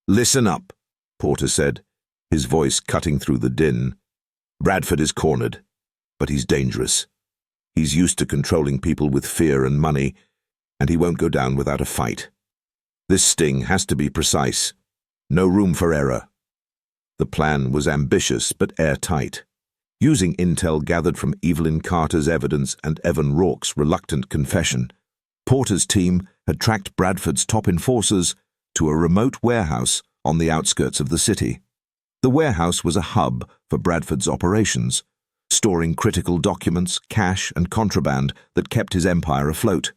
"Listen up," Porter said, his voice cutting through the din. "Bradford is cornered, but he's dangerous. He's used to controlling people with fear and money, and he won't go down without a fight. This sting has to be precise. No room for error." The plan was ambitious but airtight. Using intel gathered from Evelyn Carter's evidence and Evan Rourke's reluctant confession, Porter's team had tracked Bradford's top enforcers to a remote warehouse on the outskirts of the city. The warehouse was a hub for Bradford's operations, storing critical documents, cash, and contraband that kept his empire afloat.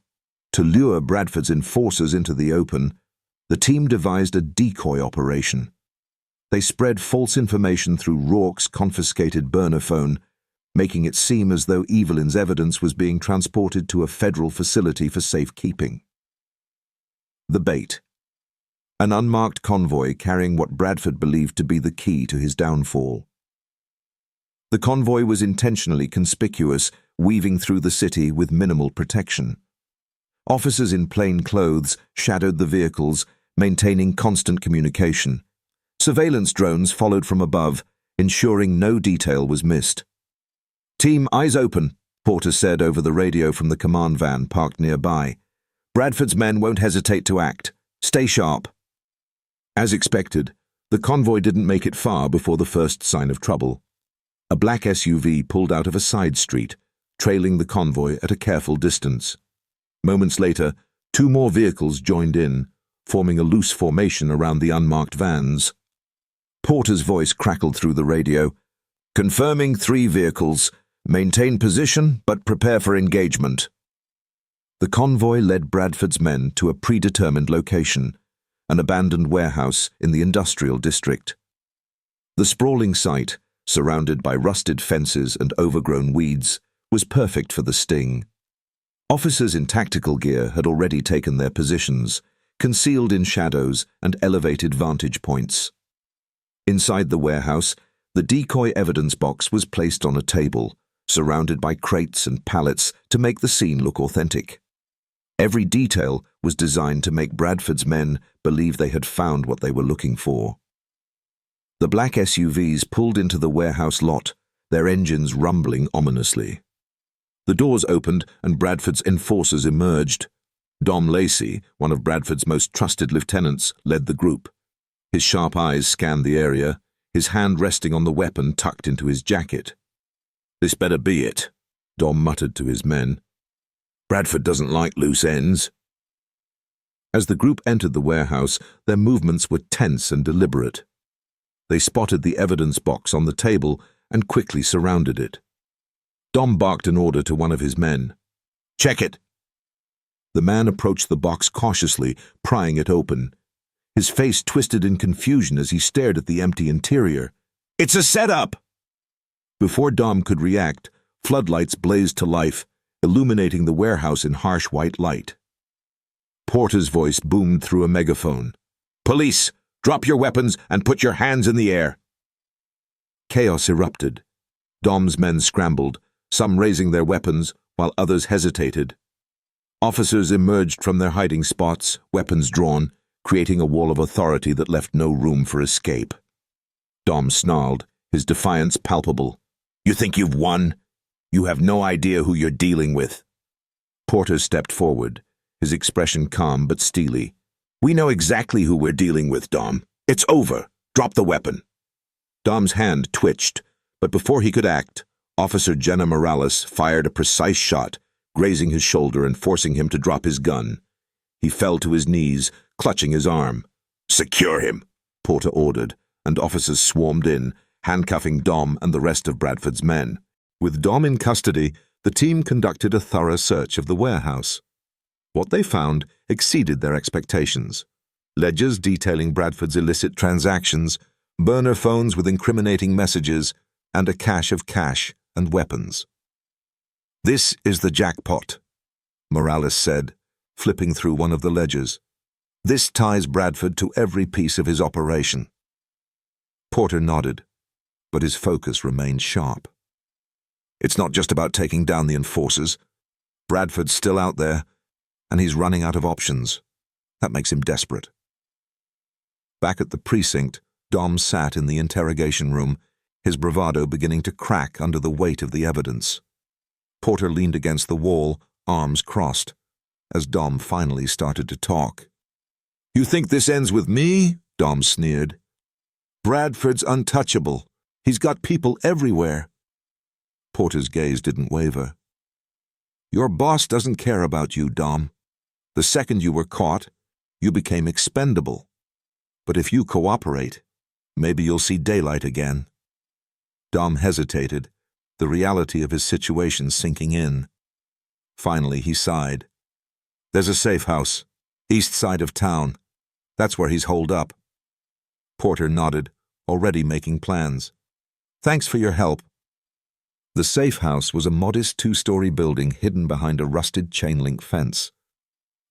To lure Bradford's enforcers into the open, the team devised a decoy operation. They spread false information through Rourke's confiscated burner phone, making it seem as though Evelyn's evidence was being transported to a federal facility for safekeeping. The bait. An unmarked convoy carrying what Bradford believed to be the key to his downfall. The convoy was intentionally conspicuous, weaving through the city with minimal protection. Officers in plain clothes shadowed the vehicles, maintaining constant communication. Surveillance drones followed from above, ensuring no detail was missed. "Team, eyes open," Porter said over the radio from the command van parked nearby. "Bradford's men won't hesitate to act. Stay sharp." As expected, the convoy didn't make it far before the first sign of trouble. A black SUV pulled out of a side street, trailing the convoy at a careful distance. Moments later, 2 more vehicles joined in, forming a loose formation around the unmarked vans. Porter's voice crackled through the radio. "Confirming 3 vehicles. Maintain position, but prepare for engagement." The convoy led Bradford's men to a predetermined location, an abandoned warehouse in the industrial district. The sprawling site, surrounded by rusted fences and overgrown weeds, was perfect for the sting. Officers in tactical gear had already taken their positions, concealed in shadows and elevated vantage points. Inside the warehouse, the decoy evidence box was placed on a table, surrounded by crates and pallets to make the scene look authentic. Every detail was designed to make Bradford's men believe they had found what they were looking for. The black SUVs pulled into the warehouse lot, their engines rumbling ominously. The doors opened and Bradford's enforcers emerged. Dom Lacey, one of Bradford's most trusted lieutenants, led the group. His sharp eyes scanned the area, his hand resting on the weapon tucked into his jacket. "This better be it," Dom muttered to his men. "Bradford doesn't like loose ends." As the group entered the warehouse, their movements were tense and deliberate. They spotted the evidence box on the table and quickly surrounded it. Dom barked an order to one of his men. "Check it." The man approached the box cautiously, prying it open. His face twisted in confusion as he stared at the empty interior. "It's a setup!" Before Dom could react, floodlights blazed to life, illuminating the warehouse in harsh white light. Porter's voice boomed through a megaphone. "Police! Drop your weapons and put your hands in the air." Chaos erupted. Dom's men scrambled, some raising their weapons while others hesitated. Officers emerged from their hiding spots, weapons drawn, creating a wall of authority that left no room for escape. Dom snarled, his defiance palpable. "You think you've won? You have no idea who you're dealing with." Porter stepped forward, his expression calm but steely. "We know exactly who we're dealing with, Dom. It's over. Drop the weapon." Dom's hand twitched, but before he could act, Officer Jenna Morales fired a precise shot, grazing his shoulder and forcing him to drop his gun. He fell to his knees, clutching his arm. "Secure him," Porter ordered, and officers swarmed in, handcuffing Dom and the rest of Bradford's men. With Dom in custody, the team conducted a thorough search of the warehouse. What they found exceeded their expectations. Ledgers detailing Bradford's illicit transactions, burner phones with incriminating messages, and a cache of cash and weapons. "This is the jackpot," Morales said, flipping through one of the ledgers. "This ties Bradford to every piece of his operation." Porter nodded, but his focus remained sharp. "It's not just about taking down the enforcers. Bradford's still out there, and he's running out of options. That makes him desperate." Back at the precinct, Dom sat in the interrogation room, his bravado beginning to crack under the weight of the evidence. Porter leaned against the wall, arms crossed, as Dom finally started to talk. "You think this ends with me?" Dom sneered. "Bradford's untouchable. He's got people everywhere." Porter's gaze didn't waver. "Your boss doesn't care about you, Dom. The second you were caught, you became expendable. But if you cooperate, maybe you'll see daylight again." Dom hesitated, the reality of his situation sinking in. Finally, he sighed. "There's a safe house, east side of town. That's where he's holed up." Porter nodded, already making plans. "Thanks for your help." The safe house was a modest two-story building hidden behind a rusted chain-link fence.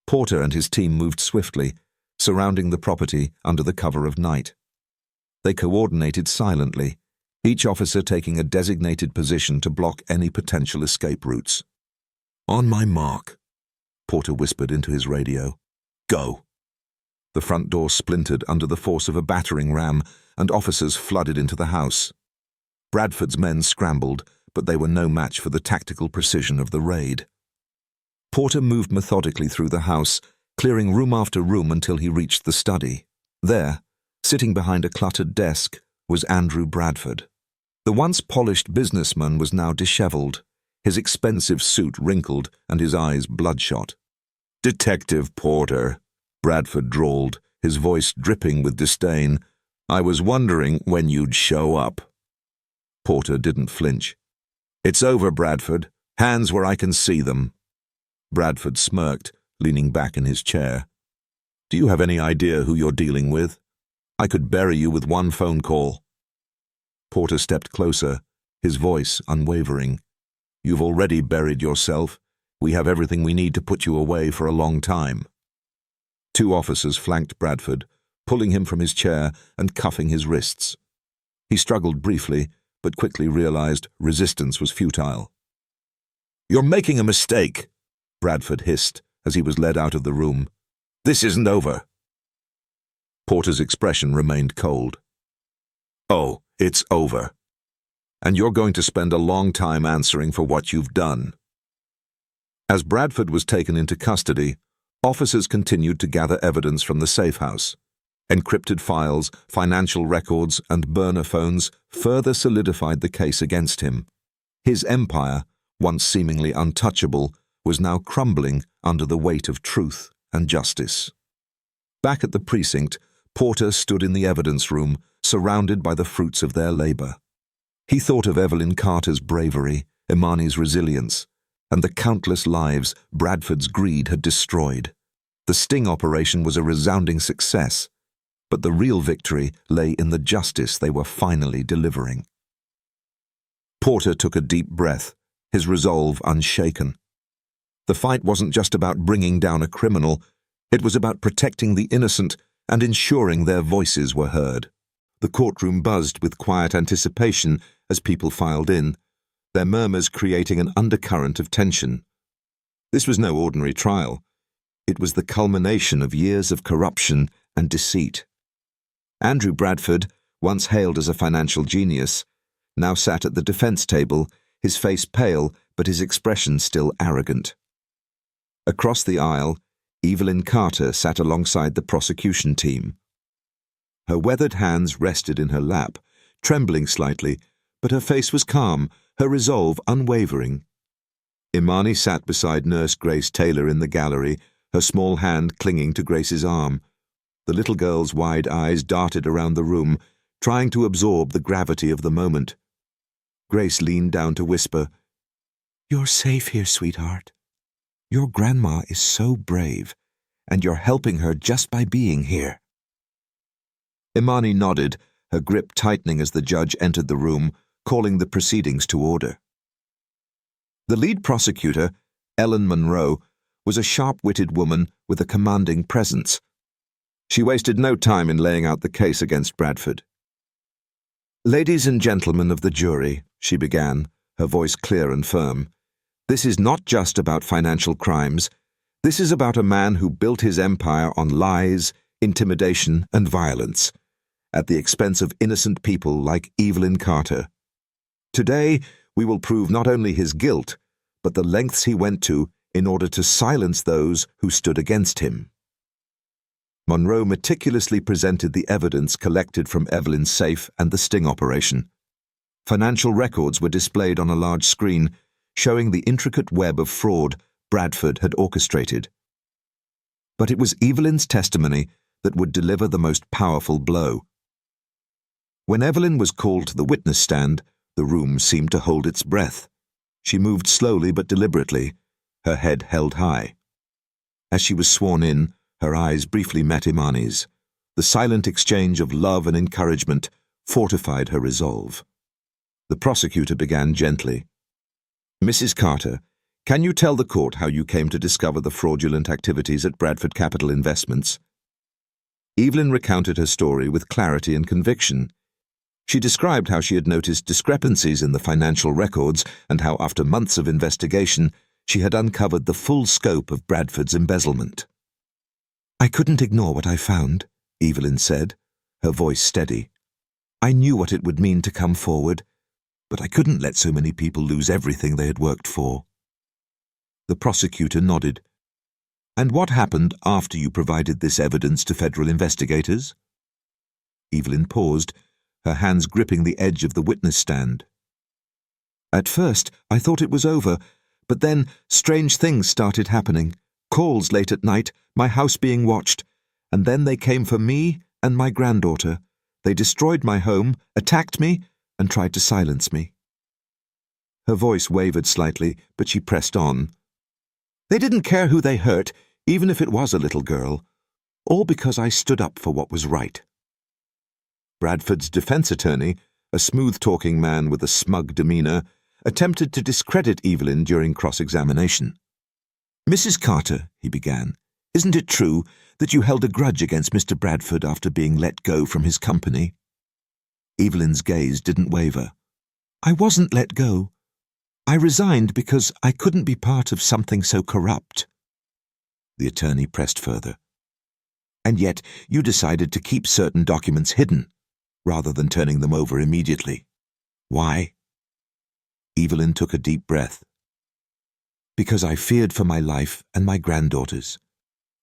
Porter and his team moved swiftly, surrounding the property under the cover of night. They coordinated silently, each officer taking a designated position to block any potential escape routes. "On my mark," Porter whispered into his radio. "Go." The front door splintered under the force of a battering ram, and officers flooded into the house. Bradford's men scrambled, but they were no match for the tactical precision of the raid. Porter moved methodically through the house, clearing room after room until he reached the study. There, sitting behind a cluttered desk, was Andrew Bradford. The once polished businessman was now disheveled, his expensive suit wrinkled and his eyes bloodshot. "Detective Porter," Bradford drawled, his voice dripping with disdain. "I was wondering when you'd show up." Porter didn't flinch. "It's over, Bradford. Hands where I can see them." Bradford smirked, leaning back in his chair. "Do you have any idea who you're dealing with? I could bury you with one phone call." Porter stepped closer, his voice unwavering. "You've already buried yourself. We have everything we need to put you away for a long time." Two officers flanked Bradford, pulling him from his chair and cuffing his wrists. He struggled briefly, but quickly realized resistance was futile. "You're making a mistake," Bradford hissed as he was led out of the room. "This isn't over." Porter's expression remained cold. "Oh, it's over. And you're going to spend a long time answering for what you've done." As Bradford was taken into custody, officers continued to gather evidence from the safe house. Encrypted files, financial records, and burner phones further solidified the case against him. His empire, once seemingly untouchable, was now crumbling under the weight of truth and justice. Back at the precinct, Porter stood in the evidence room, surrounded by the fruits of their labor. He thought of Evelyn Carter's bravery, Imani's resilience, and the countless lives Bradford's greed had destroyed. The sting operation was a resounding success, but the real victory lay in the justice they were finally delivering. Porter took a deep breath, his resolve unshaken. The fight wasn't just about bringing down a criminal, it was about protecting the innocent and ensuring their voices were heard. The courtroom buzzed with quiet anticipation as people filed in, their murmurs creating an undercurrent of tension. This was no ordinary trial. It was the culmination of years of corruption and deceit. Andrew Bradford, once hailed as a financial genius, now sat at the defense table, his face pale but his expression still arrogant. Across the aisle, Evelyn Carter sat alongside the prosecution team. Her weathered hands rested in her lap, trembling slightly, but her face was calm, her resolve unwavering. Imani sat beside Nurse Grace Taylor in the gallery, her small hand clinging to Grace's arm. The little girl's wide eyes darted around the room, trying to absorb the gravity of the moment. Grace leaned down to whisper, "You're safe here, sweetheart. Your grandma is so brave, and you're helping her just by being here." Imani nodded, her grip tightening as the judge entered the room, calling the proceedings to order. The lead prosecutor, Ellen Monroe, was a sharp-witted woman with a commanding presence. She wasted no time in laying out the case against Bradford. "Ladies and gentlemen of the jury," she began, her voice clear and firm, "this is not just about financial crimes. This is about a man who built his empire on lies, intimidation, and violence, at the expense of innocent people like Evelyn Carter. Today, we will prove not only his guilt, but the lengths he went to in order to silence those who stood against him." Monroe meticulously presented the evidence collected from Evelyn's safe and the sting operation. Financial records were displayed on a large screen, showing the intricate web of fraud Bradford had orchestrated. But it was Evelyn's testimony that would deliver the most powerful blow. When Evelyn was called to the witness stand, the room seemed to hold its breath. She moved slowly but deliberately, her head held high. As she was sworn in, her eyes briefly met Imani's. The silent exchange of love and encouragement fortified her resolve. The prosecutor began gently. Mrs. Carter, can you tell the court how you came to discover the fraudulent activities at Bradford Capital Investments? Evelyn recounted her story with clarity and conviction. She described how she had noticed discrepancies in the financial records and how, after months of investigation, she had uncovered the full scope of Bradford's embezzlement. "I couldn't ignore what I found," Evelyn said, her voice steady. "I knew what it would mean to come forward, but I couldn't let so many people lose everything they had worked for." The prosecutor nodded. "And what happened after you provided this evidence to federal investigators?" Evelyn paused, her hands gripping the edge of the witness stand. "At first, I thought it was over, but then strange things started happening. Calls late at night, my house being watched, and then they came for me and my granddaughter. They destroyed my home, attacked me, and tried to silence me." Her voice wavered slightly, but she pressed on. "They didn't care who they hurt, even if it was a little girl. All because I stood up for what was right." Bradford's defense attorney, a smooth-talking man with a smug demeanor, attempted to discredit Evelyn during cross-examination. "Mrs. Carter," he began, "isn't it true that you held a grudge against Mr. Bradford after being let go from his company?" Evelyn's gaze didn't waver. "I wasn't let go. I resigned because I couldn't be part of something so corrupt." The attorney pressed further. "And yet you decided to keep certain documents hidden, rather than turning them over immediately. Why?" Evelyn took a deep breath. "Because I feared for my life and my granddaughter's.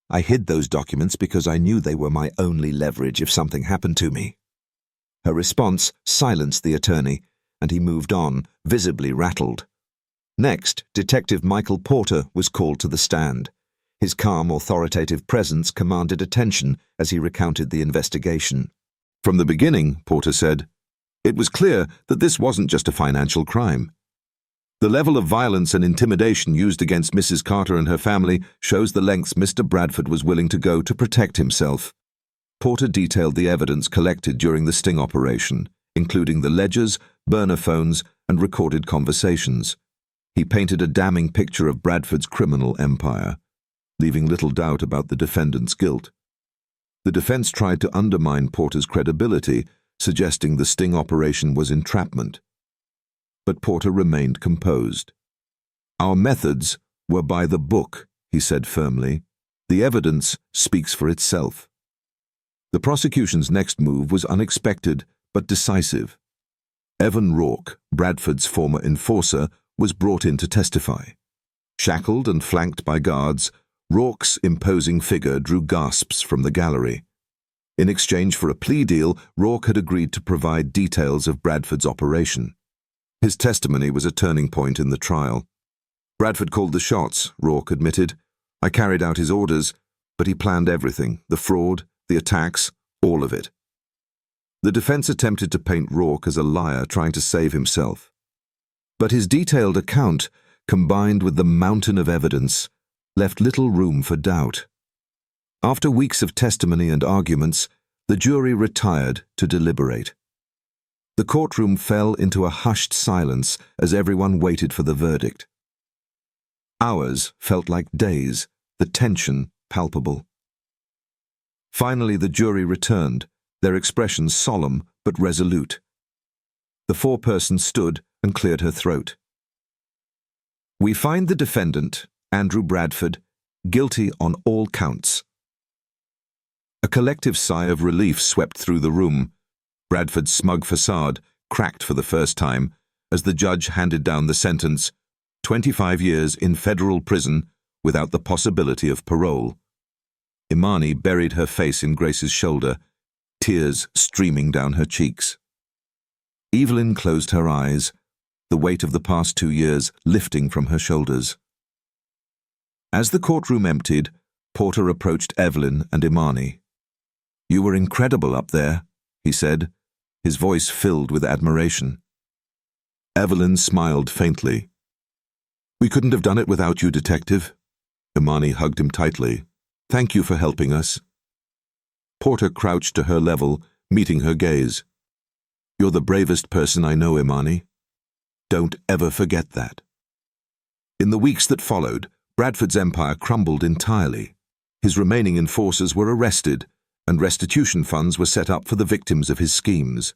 I hid those documents because I knew they were my only leverage if something happened to me." Her response silenced the attorney, and he moved on, visibly rattled. Next, Detective Michael Porter was called to the stand. His calm, authoritative presence commanded attention as he recounted the investigation. "From the beginning," Porter said, "it was clear that this wasn't just a financial crime. The level of violence and intimidation used against Mrs. Carter and her family shows the lengths Mr. Bradford was willing to go to protect himself." Porter detailed the evidence collected during the sting operation, including the ledgers, burner phones, and recorded conversations. He painted a damning picture of Bradford's criminal empire, leaving little doubt about the defendant's guilt. The defense tried to undermine Porter's credibility, suggesting the sting operation was entrapment. But Porter remained composed. "Our methods were by the book," he said firmly. "The evidence speaks for itself." The prosecution's next move was unexpected but decisive. Evan Rourke, Bradford's former enforcer, was brought in to testify. Shackled and flanked by guards, Rourke's imposing figure drew gasps from the gallery. In exchange for a plea deal, Rourke had agreed to provide details of Bradford's operation. His testimony was a turning point in the trial. "Bradford called the shots," Rourke admitted. "I carried out his orders, but he planned everything, the fraud, the attacks, all of it." The defense attempted to paint Rourke as a liar trying to save himself. But his detailed account, combined with the mountain of evidence, left little room for doubt. After weeks of testimony and arguments, the jury retired to deliberate. The courtroom fell into a hushed silence as everyone waited for the verdict. Hours felt like days, the tension palpable. Finally, the jury returned, their expressions solemn but resolute. The foreperson stood and cleared her throat. "We find the defendant, Andrew Bradford, guilty on all counts." A collective sigh of relief swept through the room. Bradford's smug facade cracked for the first time as the judge handed down the sentence, 25 years in federal prison without the possibility of parole. Imani buried her face in Grace's shoulder, tears streaming down her cheeks. Evelyn closed her eyes, the weight of the past 2 years lifting from her shoulders. As the courtroom emptied, Porter approached Evelyn and Imani. "You were incredible up there," he said, his voice filled with admiration. Evelyn smiled faintly. "We couldn't have done it without you, Detective." Imani hugged him tightly. "Thank you for helping us." Porter crouched to her level, meeting her gaze. "You're the bravest person I know, Imani. Don't ever forget that." In the weeks that followed, Bradford's empire crumbled entirely. His remaining enforcers were arrested, and restitution funds were set up for the victims of his schemes.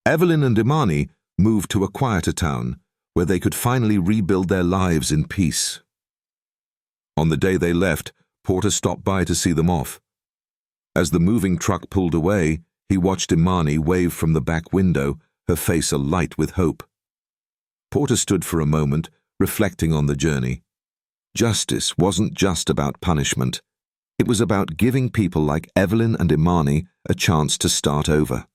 Evelyn and Imani moved to a quieter town, where they could finally rebuild their lives in peace. On the day they left, Porter stopped by to see them off. As the moving truck pulled away, he watched Imani wave from the back window, her face alight with hope. Porter stood for a moment, reflecting on the journey. Justice wasn't just about punishment. It was about giving people like Evelyn and Imani a chance to start over.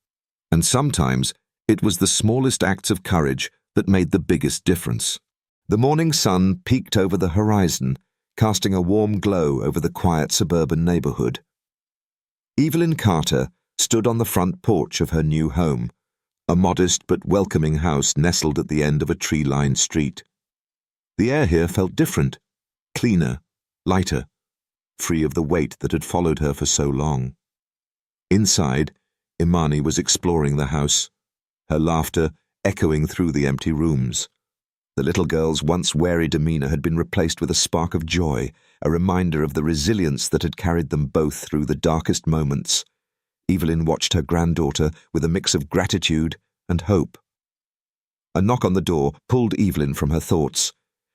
And sometimes it was the smallest acts of courage that made the biggest difference. The morning sun peeked over the horizon, casting a warm glow over the quiet suburban neighborhood. Evelyn Carter stood on the front porch of her new home, a modest but welcoming house nestled at the end of a tree-lined street. The air here felt different, cleaner, lighter, free of the weight that had followed her for so long. Inside, Imani was exploring the house, her laughter echoing through the empty rooms. The little girl's once wary demeanor had been replaced with a spark of joy, a reminder of the resilience that had carried them both through the darkest moments. Evelyn watched her granddaughter with a mix of gratitude and hope. A knock on the door pulled Evelyn from her thoughts.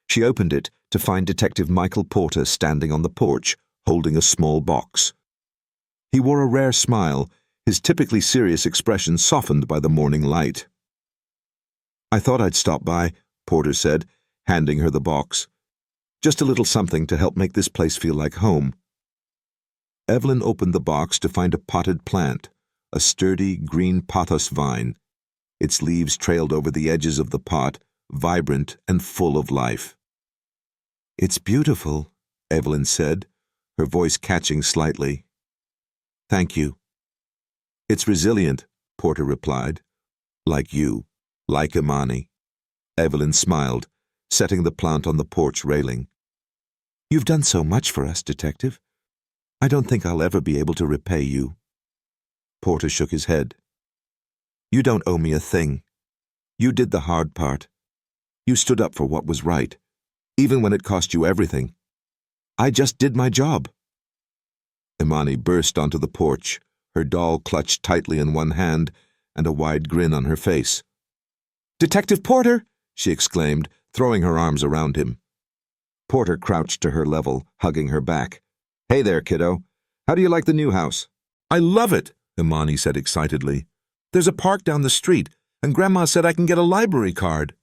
She opened it to find Detective Michael Porter standing on the porch, holding a small box. He wore a rare smile, his typically serious expression softened by the morning light. "I thought I'd stop by," Porter said, handing her the box. "Just a little something to help make this place feel like home." Evelyn opened the box to find a potted plant, a sturdy green pothos vine. Its leaves trailed over the edges of the pot, vibrant and full of life. "It's beautiful," Evelyn said, her voice catching slightly. "Thank you." "It's resilient," Porter replied. "Like you, like Imani." Evelyn smiled, setting the plant on the porch railing. "You've done so much for us, Detective. I don't think I'll ever be able to repay you." Porter shook his head. "You don't owe me a thing. You did the hard part. You stood up for what was right, even when it cost you everything. I just did my job." Imani burst onto the porch, her doll clutched tightly in one hand and a wide grin on her face. "Detective Porter!" she exclaimed, throwing her arms around him. Porter crouched to her level, hugging her back. "Hey there, kiddo. How do you like the new house?" "I love it," Imani said excitedly. "There's a park down the street, and Grandma said I can get a library card."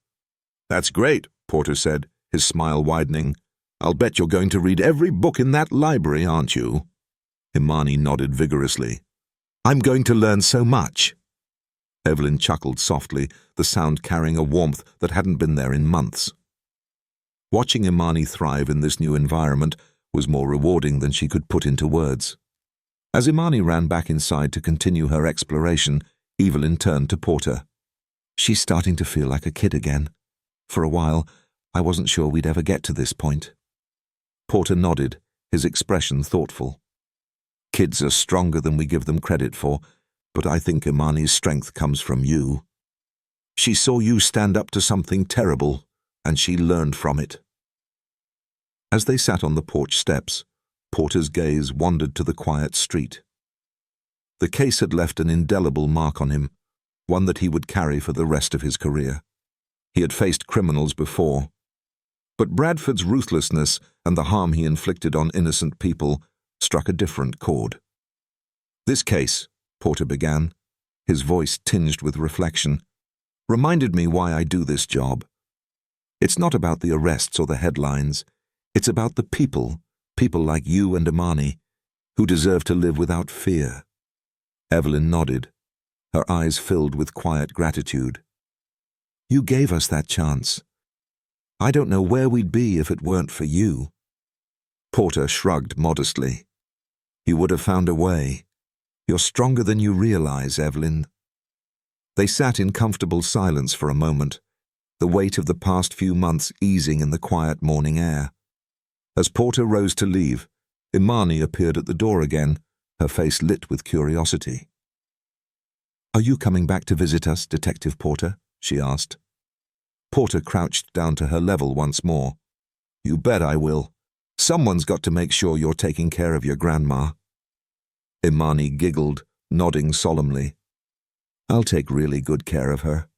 "That's great," Porter said, his smile widening. "I'll bet you're going to read every book in that library, aren't you?" Imani nodded vigorously. "I'm going to learn so much." Evelyn chuckled softly, the sound carrying a warmth that hadn't been there in months. Watching Imani thrive in this new environment was more rewarding than she could put into words. As Imani ran back inside to continue her exploration, Evelyn turned to Porter. "She's starting to feel like a kid again. For a while, I wasn't sure we'd ever get to this point." Porter nodded, his expression thoughtful. "Kids are stronger than we give them credit for, but I think Imani's strength comes from you. She saw you stand up to something terrible, and she learned from it." As they sat on the porch steps, Porter's gaze wandered to the quiet street. The case had left an indelible mark on him, one that he would carry for the rest of his career. He had faced criminals before, but Bradford's ruthlessness and the harm he inflicted on innocent people struck a different chord. "This case," Porter began, his voice tinged with reflection, "reminded me why I do this job. It's not about the arrests or the headlines. It's about the people like you and Imani, who deserve to live without fear." Evelyn nodded, her eyes filled with quiet gratitude. "You gave us that chance. I don't know where we'd be if it weren't for you." Porter shrugged modestly. "You would have found a way. You're stronger than you realize, Evelyn." They sat in comfortable silence for a moment, the weight of the past few months easing in the quiet morning air. As Porter rose to leave, Imani appeared at the door again, her face lit with curiosity. "Are you coming back to visit us, Detective Porter?" she asked. Porter crouched down to her level once more. You bet I will. Someone's got to make sure you're taking care of your grandma. Imani giggled, nodding solemnly. I'll take really good care of her.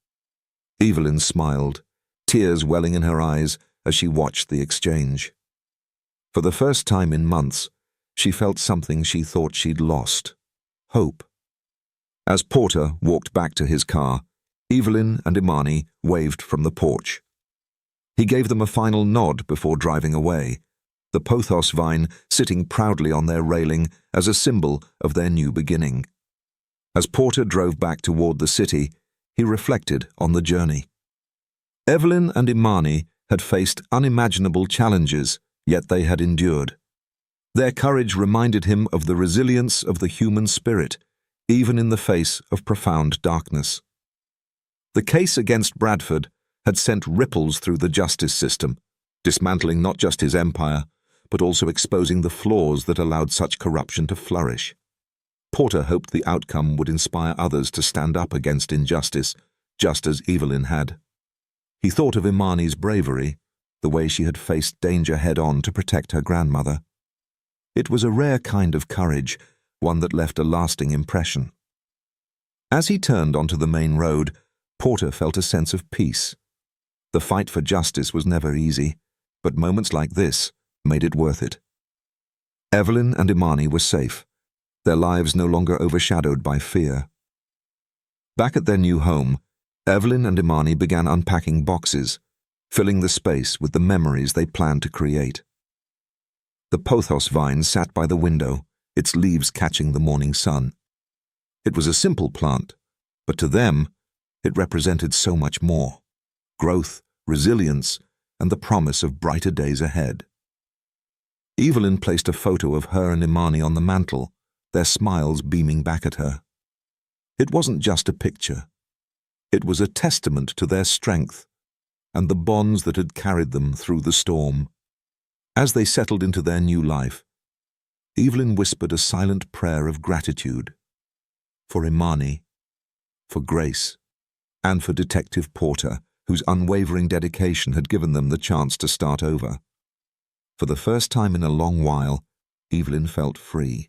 Evelyn smiled, tears welling in her eyes as she watched the exchange. For the first time in months, she felt something she thought she'd lost: hope. As Porter walked back to his car, Evelyn and Imani waved from the porch. He gave them a final nod before driving away, the pothos vine sitting proudly on their railing as a symbol of their new beginning. As Porter drove back toward the city, he reflected on the journey. Evelyn and Imani had faced unimaginable challenges, yet they had endured. Their courage reminded him of the resilience of the human spirit, even in the face of profound darkness. The case against Bradford had sent ripples through the justice system, dismantling not just his empire, but also exposing the flaws that allowed such corruption to flourish. Porter hoped the outcome would inspire others to stand up against injustice, just as Evelyn had. He thought of Imani's bravery, the way she had faced danger head-on to protect her grandmother. It was a rare kind of courage, one that left a lasting impression. As he turned onto the main road, Porter felt a sense of peace. The fight for justice was never easy, but moments like this made it worth it. Evelyn and Imani were safe, their lives no longer overshadowed by fear. Back at their new home, Evelyn and Imani began unpacking boxes, filling the space with the memories they planned to create. The pothos vine sat by the window, its leaves catching the morning sun. It was a simple plant, but to them, it represented so much more: growth, resilience, and the promise of brighter days ahead. Evelyn placed a photo of her and Imani on the mantel, their smiles beaming back at her. It wasn't just a picture. It was a testament to their strength and the bonds that had carried them through the storm. As they settled into their new life, Evelyn whispered a silent prayer of gratitude for Imani, for Grace, and for Detective Porter, whose unwavering dedication had given them the chance to start over. For the first time in a long while, Evelyn felt free.